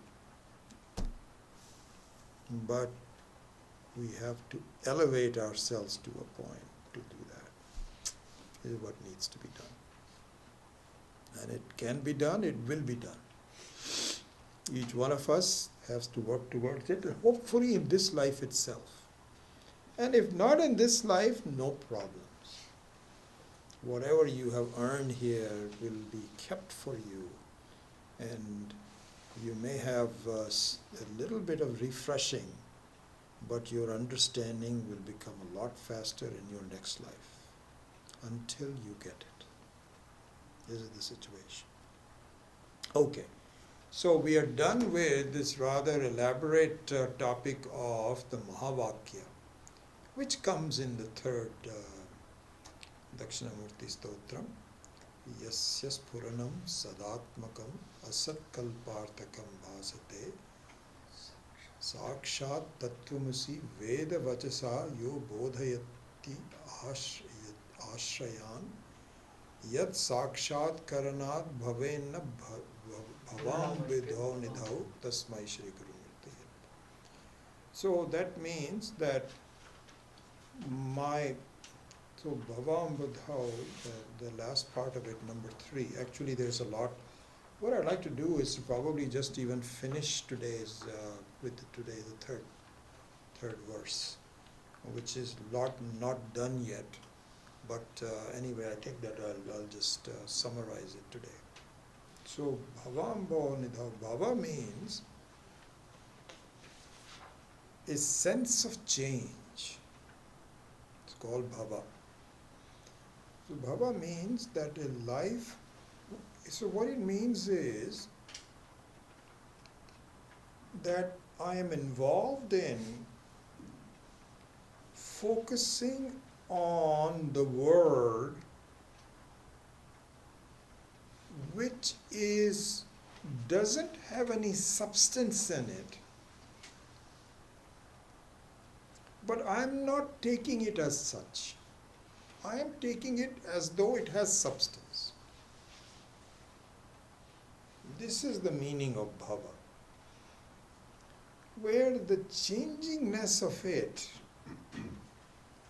but we have to elevate ourselves to a point to do that. This is what needs to be done. And it can be done, it will be done. Each one of us has to work towards it, hopefully in this life itself. And if not in this life, no problems. Whatever you have earned here will be kept for you, and you may have a little bit of refreshing, but your understanding will become a lot faster in your next life until you get it. This is the situation. Okay. So we are done with this rather elaborate topic of the Mahavakya, which comes in the third Dakshinamurthi Stotram. Yasya Spuranam Sadatmakam Asatkalpartakam Bhasate Sakshat Tattvamasi Veda Vachasa Yo Bodhayati Ashrayan Yad Sakshat Karanat Bhavenna Bhavam Vidho Nidhau Tasmai Shri Guru Murti. So that means that Bhavam Vidhau, the last part of it, number 3, actually there's a lot. What I'd like to do is to probably just even finish today's, the third verse, which is not done yet. But anyway, I think that I'll just summarize it today. So, Bhavam Bhavanidha, Bhava means a sense of change. It's called Bhava. So, Bhava means that a life, so what it means is that I am involved in focusing on the word which doesn't have any substance in it, but I'm not taking it as such. I am taking it as though it has substance. This is the meaning of bhava, where the changingness of it,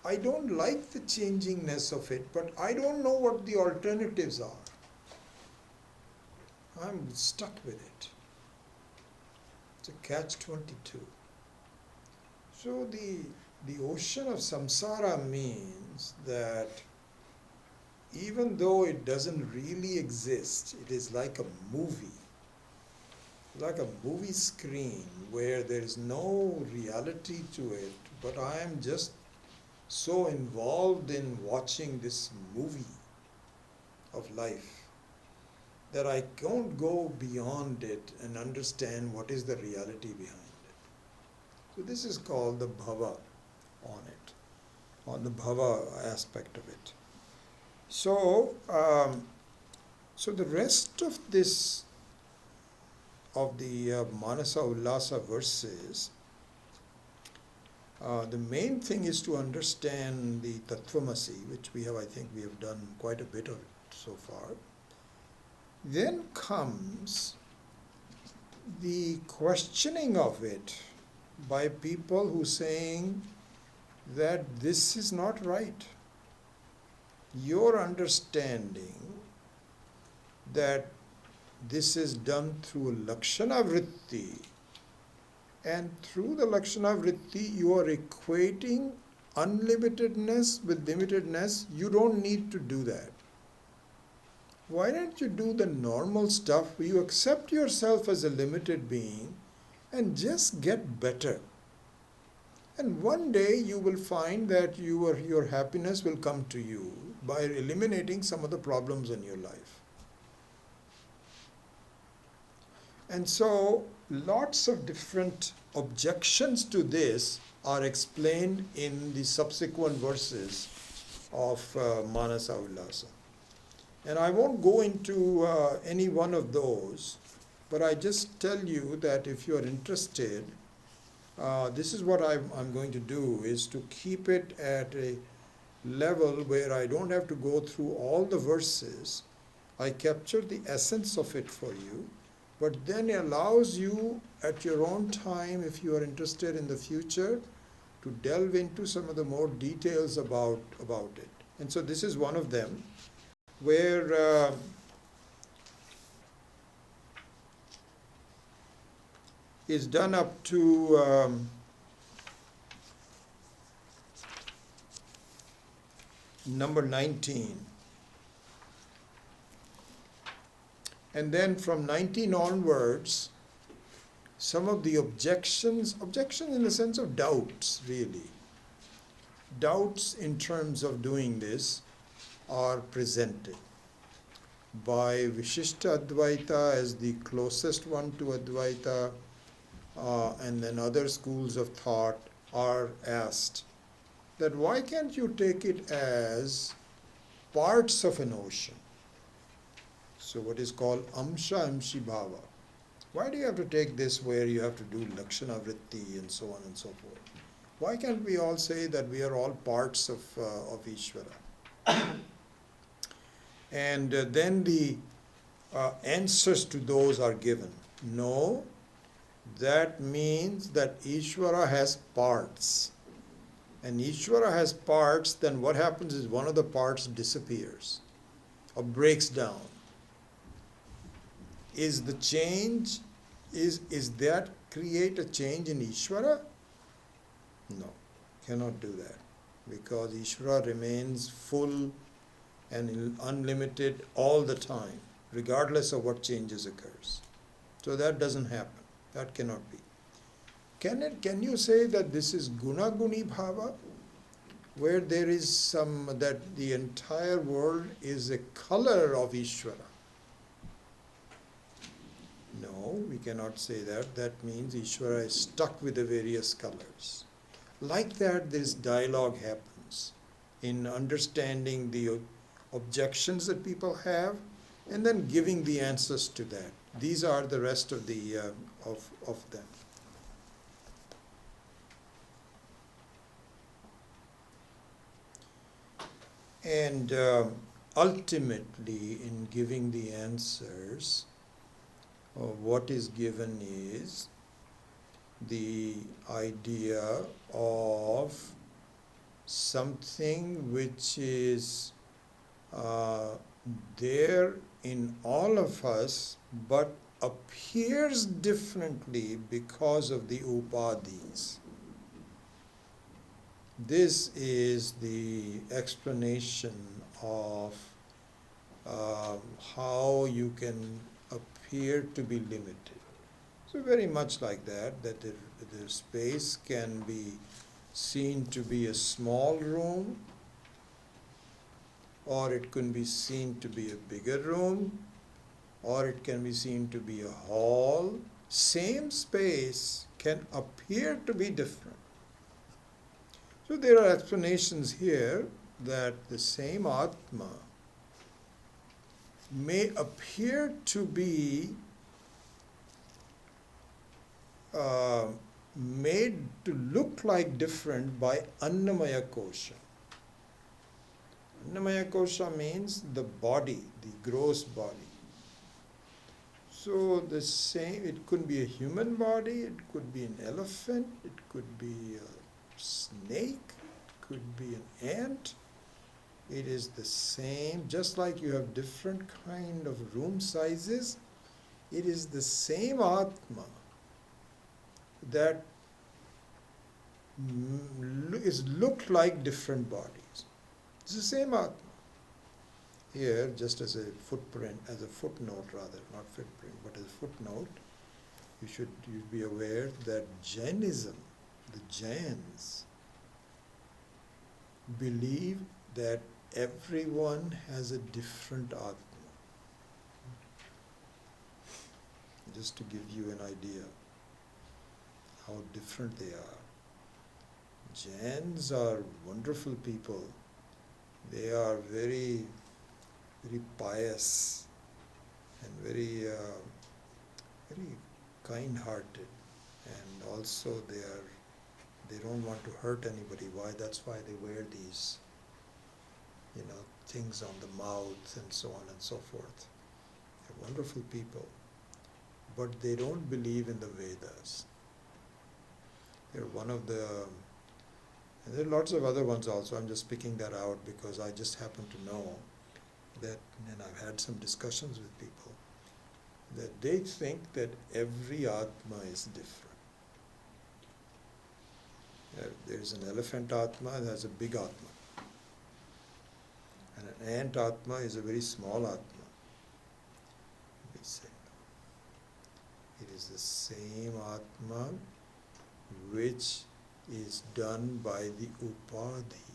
I don't like the changingness of it, but I don't know what the alternatives are. I'm stuck with it. It's a catch-22. So the ocean of samsara means that even though it doesn't really exist, it is like a movie screen where there is no reality to it, but I am just so involved in watching this movie of life that I can't go beyond it and understand what is the reality behind it. So this is called the bhava on the bhava aspect of it. So, so the rest of this, of the Manasa Ullasa verses, the main thing is to understand the Tattvamasi, which I think we have done quite a bit of it so far. Then comes the questioning of it by people who saying that this is not right. Your understanding that this is done through Lakshana Vritti, and through the Lakshana Vritti you are equating unlimitedness with limitedness, you don't need to do that. Why don't you do the normal stuff where you accept yourself as a limited being and just get better? And one day you will find that your happiness will come to you by eliminating some of the problems in your life. And so lots of different objections to this are explained in the subsequent verses of Manasa Ullasa. And I won't go into any one of those, but I just tell you that if you are interested, this is what I'm going to do, is to keep it at a level where I don't have to go through all the verses. I capture the essence of it for you, but then it allows you at your own time, if you are interested in the future, to delve into some of the more details about it. And so this is one of them, where is done up to number 19. And then from 19 onwards, some of the objections in the sense of doubts, really. Doubts in terms of doing this are presented by Vishishta Advaita as the closest one to Advaita, and then other schools of thought are asked that why can't you take it as parts of an ocean? So what is called Amsha Amshi Bhava. Why do you have to take this where you have to do Lakshana Vritti and so on and so forth? Why can't we all say that we are all parts of Ishvara? And then the answers to those are given. No, that means that Ishvara has parts. And Ishvara has parts, then what happens is one of the parts disappears or breaks down. Is the change, is that create a change in Ishvara? No, cannot do that, because Ishvara remains full and unlimited all the time, regardless of what changes occurs. So that doesn't happen. That cannot be. Can you say that this is guna guni bhava, where there is that the entire world is a color of Ishvara? No, we cannot say that. That means Ishvara is stuck with the various colors. Like that, this dialogue happens in understanding the objections that people have, and then giving the answers to that. These are the rest of the of them. And ultimately, in giving the answers, what is given is the idea of something which is there in all of us but appears differently because of the upadhis. This is the explanation of how you can appear to be limited. So very much like that the space can be seen to be a small room, or it can be seen to be a bigger room, or it can be seen to be a hall. Same space can appear to be different. So there are explanations here that the same Atma may appear to be made to look like different by Annamaya Kosha. Annamaya Kosha means the body, the gross body. So the same, it could be a human body, it could be an elephant, it could be a snake, it could be an ant. It is the same, just like you have different kind of room sizes, it is the same Atma that is looked like different bodies. It's the same Atma. Here, just as a footprint, as a footnote rather, not footprint, but as a footnote, you'd be aware that Jainism, the Jains, believe that everyone has a different Atma. Just to give you an idea how different they are. Jains are wonderful people. They are very, very pious and very, very kind-hearted, and also they don't want to hurt anybody. Why? That's why they wear these, things on the mouth and so on and so forth. They're wonderful people, but they don't believe in the Vedas. They're one of the, and there are lots of other ones also. I'm just picking that out because I just happen to know that, and I've had some discussions with people, that they think that every Atma is different. There's an elephant Atma and there's a big Atma. And an ant Atma is a very small Atma. We say it is the same Atma which is done by the upadhi.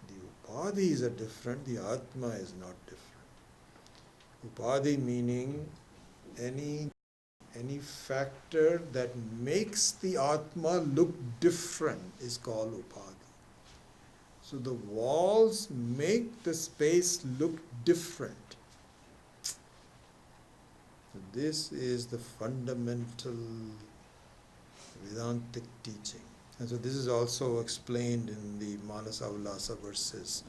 The upadhis are different, the Atma is not different. Upadhi meaning any factor that makes the Atma look different is called upadhi. So the walls make the space look different. So this is the fundamental Vedantic teaching. And so this is also explained in the Manasa Ulasa verses.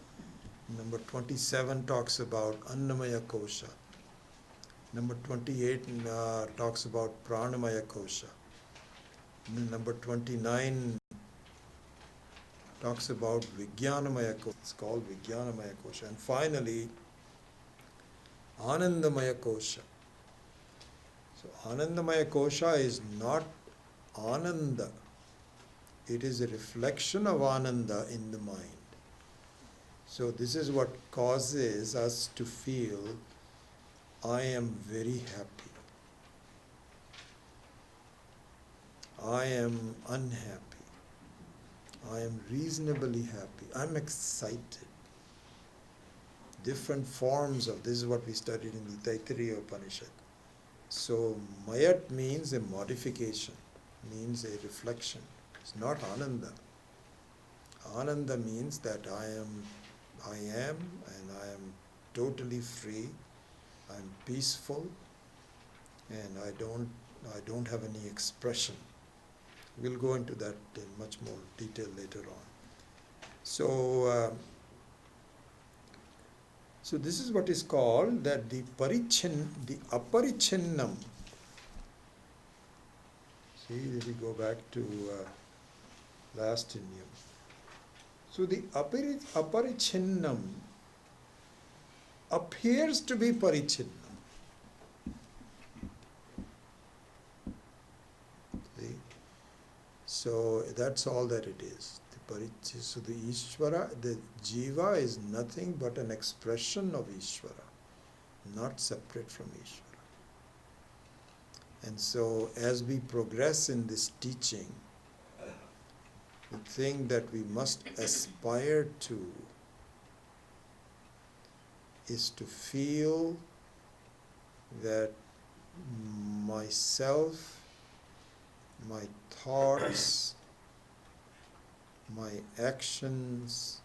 Number 27 talks about Annamaya Kosha. Number 28 talks about Pranamaya Kosha. Number 29 talks about Vijnanamaya Kosha. It's called Vijnanamaya Kosha. And finally, Anandamaya Kosha. So Anandamaya Kosha is not Ananda. It is a reflection of Ananda in the mind. So this is what causes us to feel, I am very happy. I am unhappy. I am reasonably happy. I'm excited. Different forms of, this is what we studied in the Taittiriya Upanishad. So Mayat means a modification, means a reflection. It's not Ananda. Ananda means that I am and I am totally free. I'm peaceful and I don't have any expression. We'll go into that in much more detail later on. So So this is what is called that the aparichinnam. See, if we go back to last Indian. So the aparichinnam appears to be parichinnam. See? So that's all that it is. So the Ishvara, the Jiva is nothing but an expression of Ishvara, not separate from Ishvara. And so as we progress in this teaching, the thing that we must aspire to is to feel that myself, my thoughts, my actions,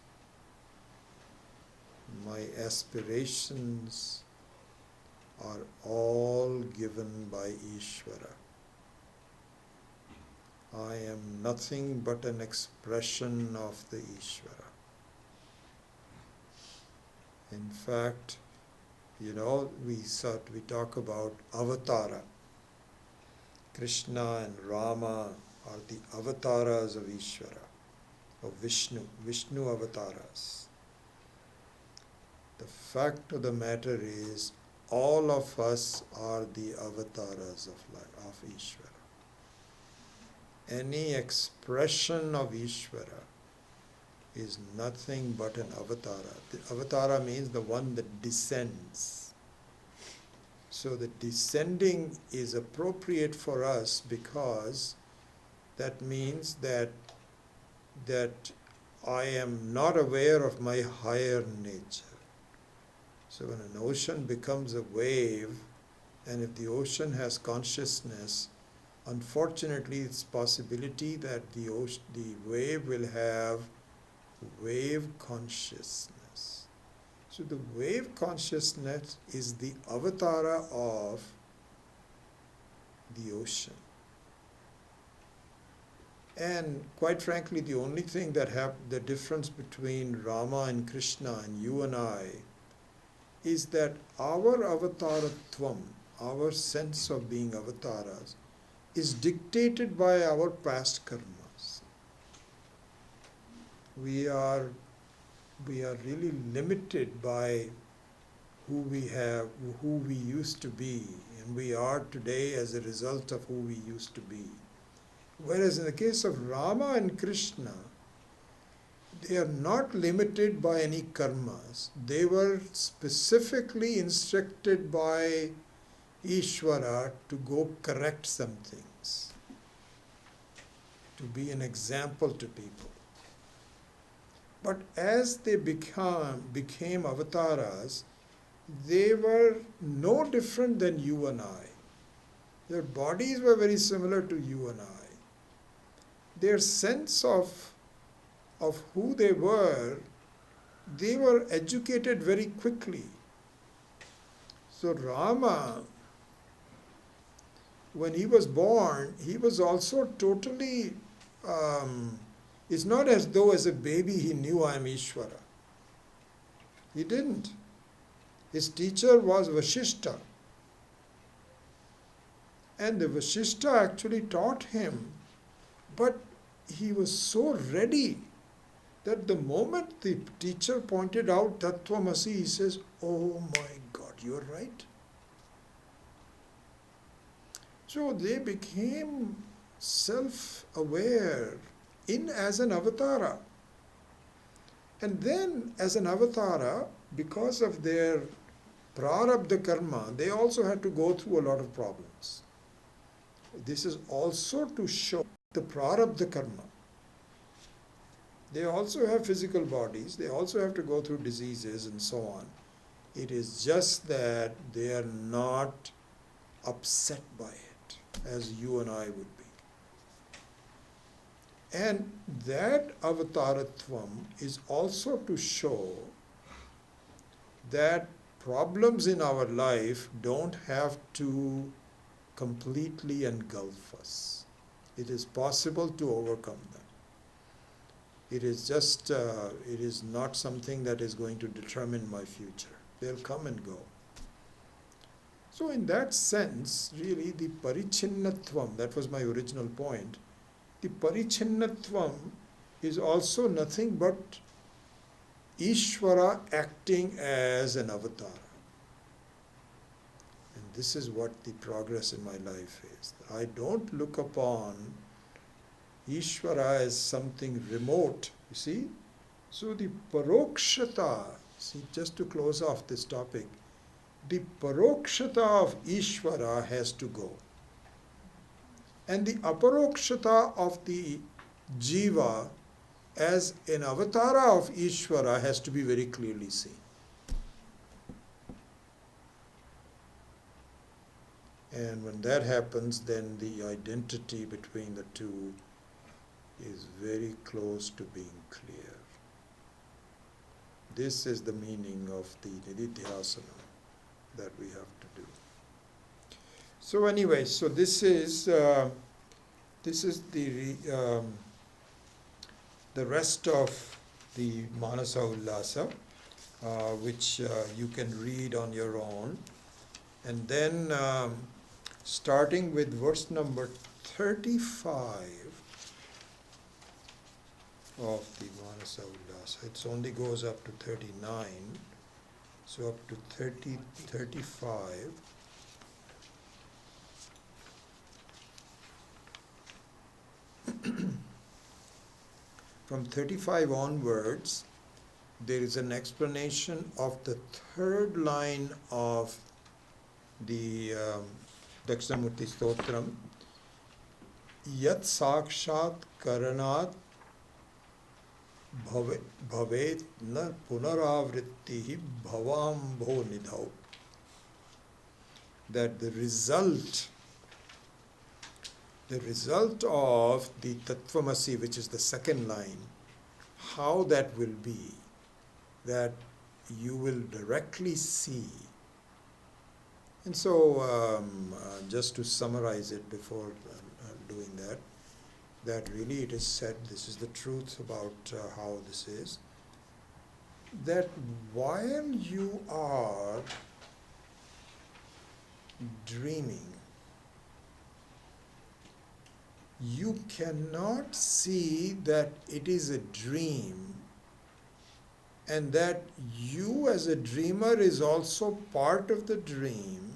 my aspirations are all given by Ishvara. I am nothing but an expression of the Ishvara. In fact, we talk about avatara. Krishna and Rama are the avatars of Ishvara, of Vishnu avatars. The fact of the matter is, all of us are the avatars of Ishvara. Any expression of Ishvara is nothing but an avatara. The avatara means the one that descends. So the descending is appropriate for us because that means that I am not aware of my higher nature. So when an ocean becomes a wave, and if the ocean has consciousness, unfortunately it's possibility that the wave will have wave consciousness. So the wave consciousness is the avatara of the ocean. And quite frankly, the only thing that the difference between Rama and Krishna and you and I is that our avataratvam, our sense of being avatars, is dictated by our past karmas. We are really limited by who we used to be, and we are today as a result of who we used to be. Whereas in the case of Rama and Krishna, they are not limited by any karmas. They were specifically instructed by Ishvara to go correct some things, to be an example to people. But as they became avatars, they were no different than you and I. Their bodies were very similar to you and I. Their sense of who they were educated very quickly. So Rama, when he was born, he was also totally, it's not as though as a baby he knew I am Ishvara. He didn't. His teacher was Vashishta. And the Vashishta actually taught him, but he was so ready that the moment the teacher pointed out Tattvamasi, he says, "Oh my God, you're right." So they became self-aware as an avatara. And then as an avatara, because of their prarabdha karma, they also had to go through a lot of problems. This is also to show the prarabdha karma. They also have physical bodies, they also have to go through diseases and so on. It is just that they are not upset by it, as you and I would be. And that avataratvam is also to show that problems in our life don't have to completely engulf us. It is possible to overcome them. It is just, it is not something that is going to determine my future. They'll come and go. So in that sense, really the parichinnatvam, that was my original point, the parichinnatvam is also nothing but Ishvara acting as an avatar. And this is what the progress in my life is. I don't look upon Ishvara as something remote, you see. So the parokshata, see, just to close off this topic, the parokshata of Ishvara has to go. And the aparokshata of the jiva as an avatara of Ishvara has to be very clearly seen. And when that happens, then the identity between the two is very close to being clear. This is the meaning of the nididhyasana that we have to do. So anyway, so this is the rest of the Manasa Ullasa, which you can read on your own, and then starting with verse number 35 of the Manasa Ullasa. It only goes up to 39, so up to 35. From 35 onwards, there is an explanation of the third line of the Dakshinamurthi Stotram. Yat sakshat karanat bhavet na punaravrittihi bhavambho nidhau. That the result of the Tattvamasi, which is the second line, how that will be, that you will directly see. And so, just to summarize it before doing that, that really it is said, this is the truth about how this is, that while you are dreaming, you cannot see that it is a dream and that you as a dreamer is also part of the dream,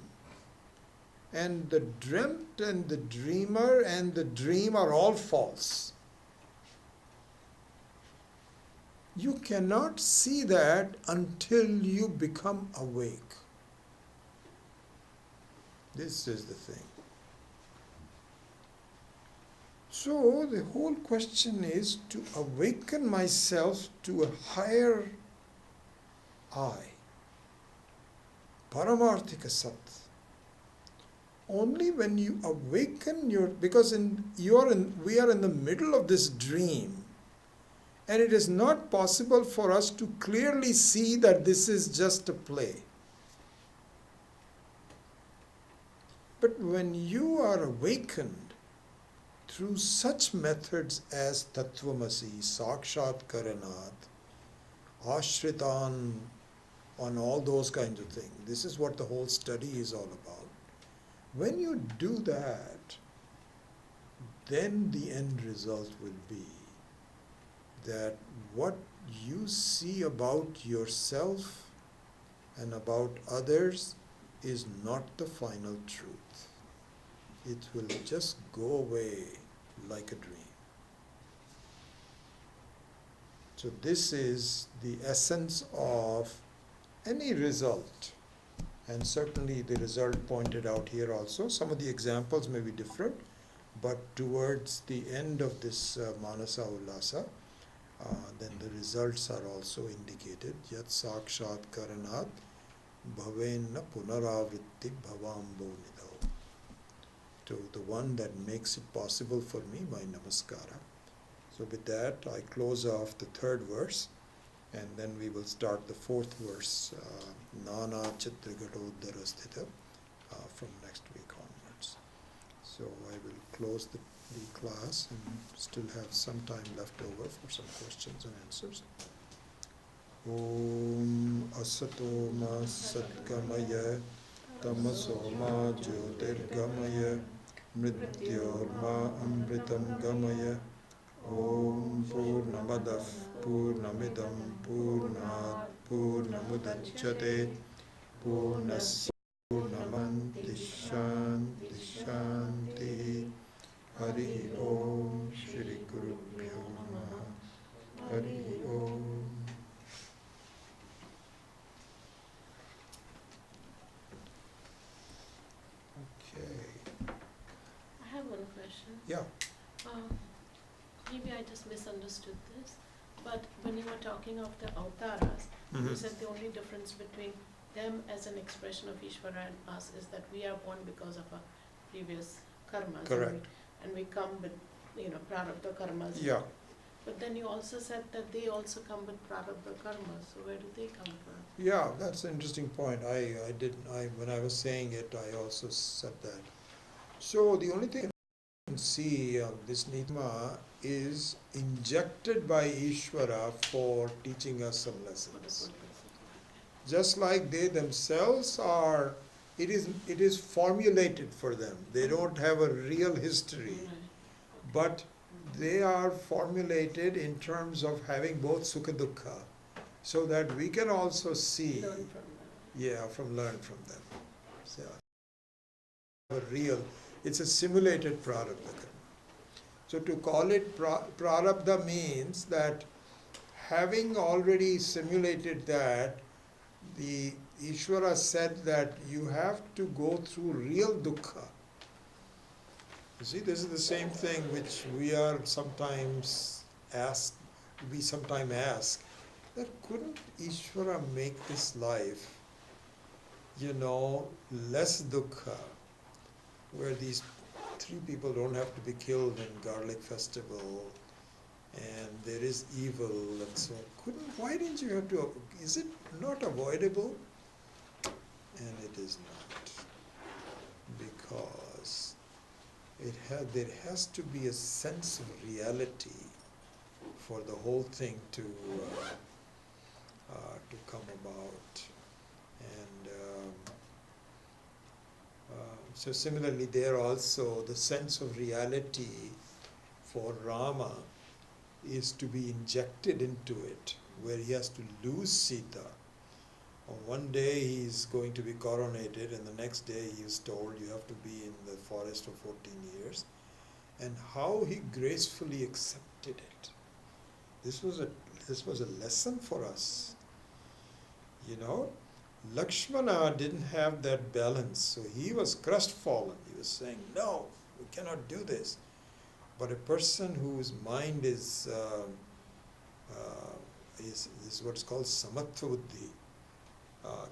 and the dreamt and the dreamer and the dream are all false. You cannot see that until you become awake. This is the thing. So the whole question is to awaken myself to a higher I, Paramarthika Sat. Only when you awaken your, because we are in the middle of this dream, and it is not possible for us to clearly see that this is just a play. But when you are awakened through such methods as Tattvamasi, Sakshat Karanat, Ashritan, on all those kinds of things, this is what the whole study is all about. When you do that, then the end result will be that what you see about yourself and about others is not the final truth. It will just go away like a dream. So this is the essence of any result, and certainly the result pointed out here also. Some of the examples may be different, but towards the end of this Manasa Ullasa, then the results are also indicated. Yat sakshat karanat bhavenna punaravritti bhavambo nidau. To the one that makes it possible for me, my namaskara. So with that, I close off the third verse, and then we will start the fourth verse, Nana Chitragatodhara Sthita, from next week onwards. So I will close the class and still have some time left over for some questions and answers. Om Asato Ma Satgamaya Tamaso Ma Jyotirgamaya Mrityorma Amritam Gamaya Om Purnamadav Purnamidam Purnat Purnamudachyate Purnasya Purnamanti Shanti Shanti Hari Om Shri Gurubhyo Namaha Hari Om. Okay. I have one question. Yeah. Maybe I just misunderstood this, but when you were talking of the avtaras, you said the only difference between them as an expression of Ishvara and us is that we are born because of our previous karmas. Correct. And we come with, prarabdha karmas. Yeah. But then you also said that they also come with prarabdha karmas. So where do they come from? Yeah, that's an interesting point. When I was saying it, I also said that. So the only thing you can see this Nitma is injected by Ishvara for teaching us some lessons. Just like they themselves are, it is formulated for them. They don't have a real history, but they are formulated in terms of having both sukha dukkha, so that we can also see, Learn from them. learn from them. So, it's a simulated prarabdha karma. So to call it prarabdha means that having already simulated that, the Ishvara said that you have to go through real dukkha. You see, this is the same thing which we sometimes ask, that couldn't Ishvara make this life, less dukkha, where these 3 people don't have to be killed in garlic festival, and there is evil and so on. Why didn't you have to, is it not avoidable? And it is not. Because there has to be a sense of reality for the whole thing to come about. And so similarly there also the sense of reality for Rama is to be injected into it, where he has to lose Sita. On one day he is going to be coronated, and the next day he is told you have to be in the forest for 14 years. And how he gracefully accepted it. This was a lesson for us. Lakshmana didn't have that balance, so he was crestfallen. He was saying, no, we cannot do this. But a person whose mind is what's called samatva buddhi,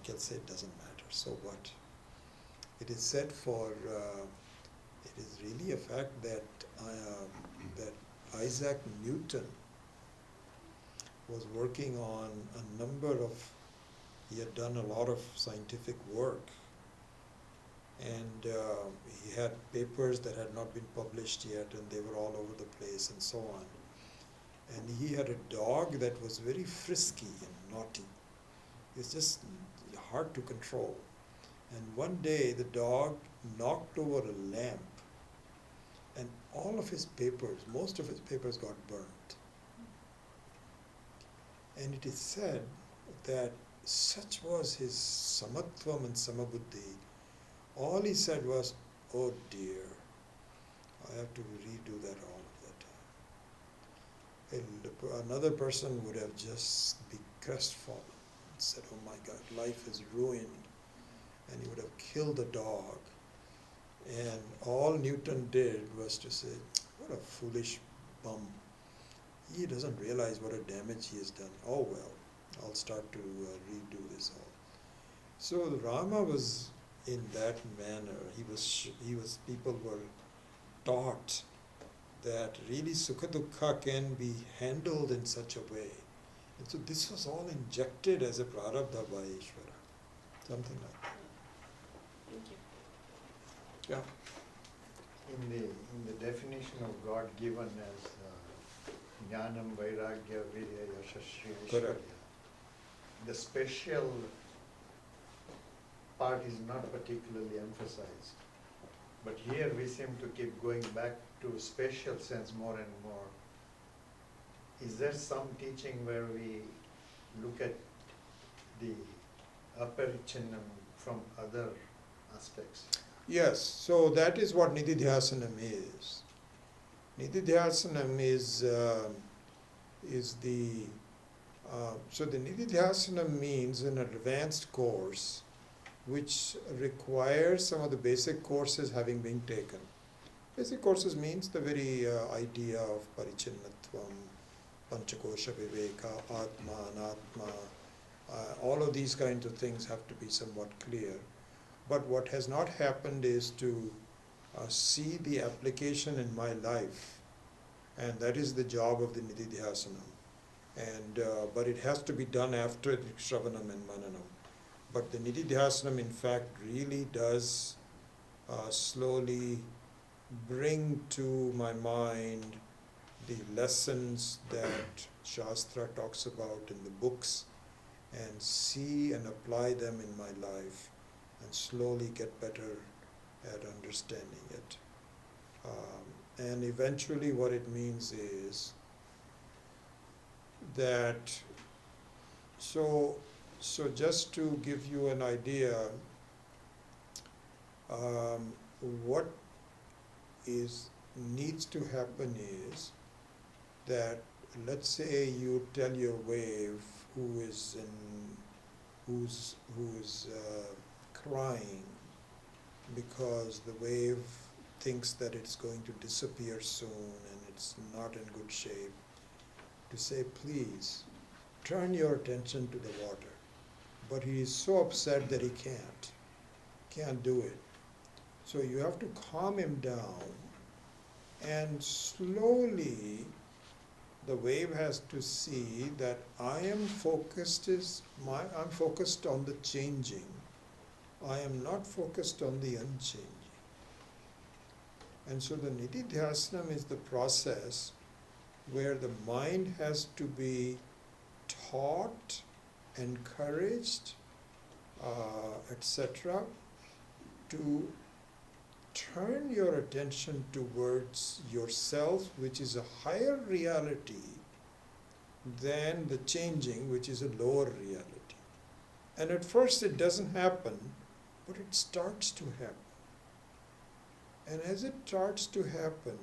can say it doesn't matter, so what? It is said it is really a fact that Isaac Newton was working on he had done a lot of scientific work, and he had papers that had not been published yet, and they were all over the place and so on. And he had a dog that was very frisky and naughty. It's just hard to control. And one day the dog knocked over a lamp, and most of his papers got burnt. And it is said that such was his samatvam and samabuddhi. All he said was, oh dear, I have to redo that all of the time. And another person would have just been crestfallen and said, oh my God, life is ruined. And he would have killed the dog. And all Newton did was to say, what a foolish bum. He doesn't realize what a damage he has done. Oh well, I'll start to redo this all. So Rama was in that manner. People were taught that really sukha dukkha can be handled in such a way. And so this was all injected as a prarabdha by Ishvara. Something like that. Thank you. Yeah. In the definition of God given as Jnanam, Vairagya, Virya, Yashasri, Aishwarya, Correct. the special part is not particularly emphasized. But here we seem to keep going back to special sense more and more. Is there some teaching where we look at the aparichinam from other aspects? Yes, so that is what Nididhyasanam is. Nididhyasanam is the so the Nididhyasanam means an advanced course which requires some of the basic courses having been taken. Basic courses means the very idea of parichinnatvam, panchakosha viveka, atma, anatma, all of these kinds of things have to be somewhat clear. But what has not happened is to see the application in my life, and that is the job of the Nididhyasanam. And but it has to be done after Shravanam and Mananam. But the Nididhyasanam in fact really does slowly bring to my mind the lessons that Shastra talks about in the books and see and apply them in my life and slowly get better at understanding it. And eventually what it means is that, so just to give you an idea, what needs to happen is that, let's say you tell your wave who's crying because the wave thinks that it's going to disappear soon and it's not in good shape, to say, please turn your attention to the water. But he is so upset that he can't do it. So you have to calm him down, and slowly the wave has to see that I'm focused on the changing. I am not focused on the unchanging. And so the Nididhyasanam is the process where the mind has to be taught, encouraged, etc., to turn your attention towards yourself, which is a higher reality than the changing, which is a lower reality. And at first it doesn't happen, but it starts to happen. And as it starts to happen,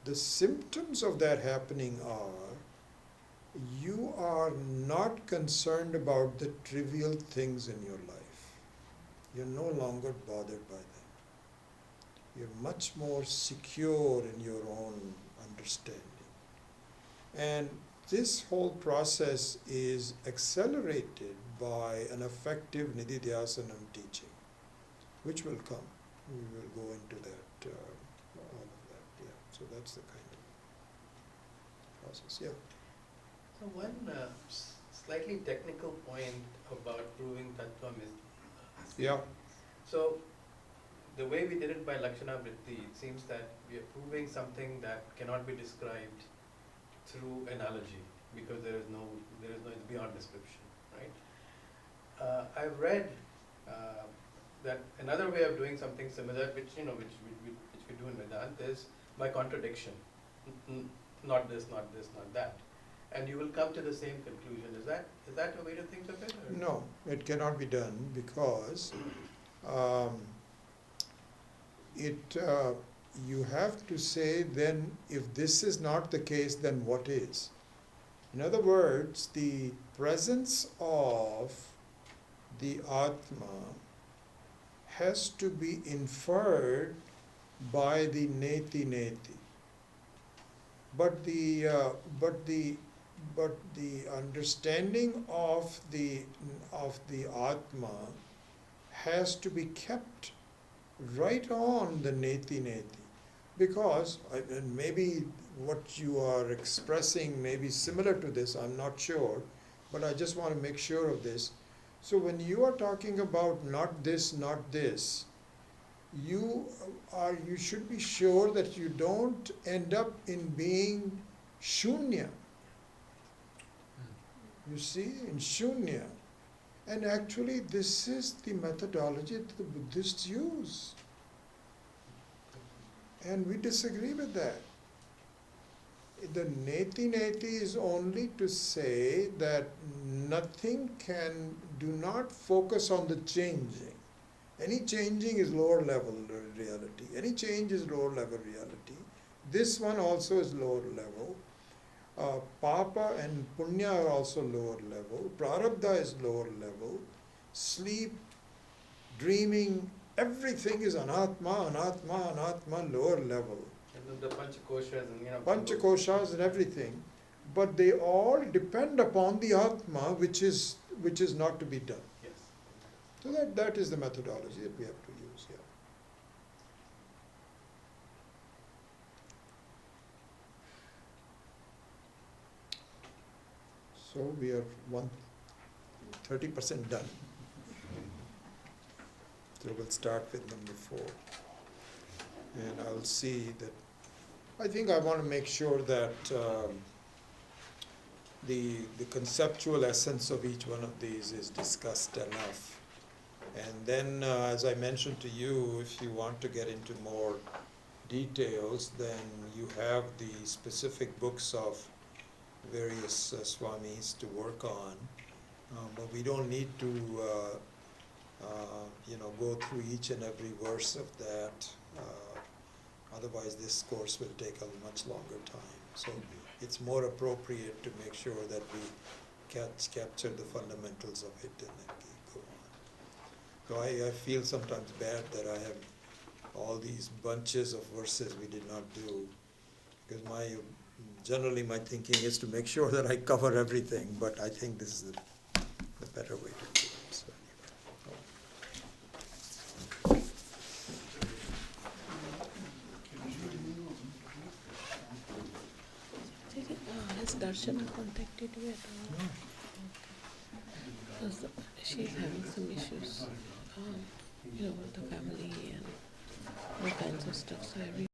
the symptoms of that happening are, you are not concerned about the trivial things in your life. You're no longer bothered by them. You're much more secure in your own understanding. And this whole process is accelerated by an effective Nididhyasanam teaching, which will come. We will go into that, all of that, yeah. So that's the kind of process, yeah. So one slightly technical point about proving Tattvam is, Yeah. so the way we did it by Dakshinamurthi, it seems that we are proving something that cannot be described through analogy, because there is no, it's beyond description, right? I've read that another way of doing something similar, which we do in Vedanta, is by contradiction. Not this, not this, not that. And you will come to the same conclusion. Is that a way to think of it? Or? No, it cannot be done, because you have to say, then if this is not the case, then what is? In other words, the presence of the Atma has to be inferred by the neti. But the understanding of the Atma has to be kept right on the neti, because and maybe what you are expressing may be similar to this, I'm not sure, but I just want to make sure of this. So when you are talking about not this, you should be sure that you don't end up in being shunya. You see, in Shunya. And actually, this is the methodology that the Buddhists use. And we disagree with that. The neti is only to say that do not focus on the changing. Any changing is lower level reality. Any change is lower level reality. This one also is lower level. Papa and punya are also lower level. Prarabdha is lower level. Sleep, dreaming, everything is anatma, lower level. And the panchakoshas and Panchakoshas and everything. But they all depend upon the atma, which is not to be done. Yes. So that is the methodology that we have to use here. So we are 30% done. So we'll start with number 4. And I'll see that, I think I want to make sure that the conceptual essence of each one of these is discussed enough. And then, as I mentioned to you, if you want to get into more details, then you have the specific books of various swamis to work on. But we don't need to go through each and every verse of that. Otherwise, this course will take a much longer time. So it's more appropriate to make sure that we capture the fundamentals of it and then go on. So I feel sometimes bad that I have all these bunches of verses we did not do, because generally my thinking is to make sure that I cover everything, but I think this is the better way to do it. So Has Darshana contacted you at all? No. Because she's having some issues, with the family and all kinds of stuff. So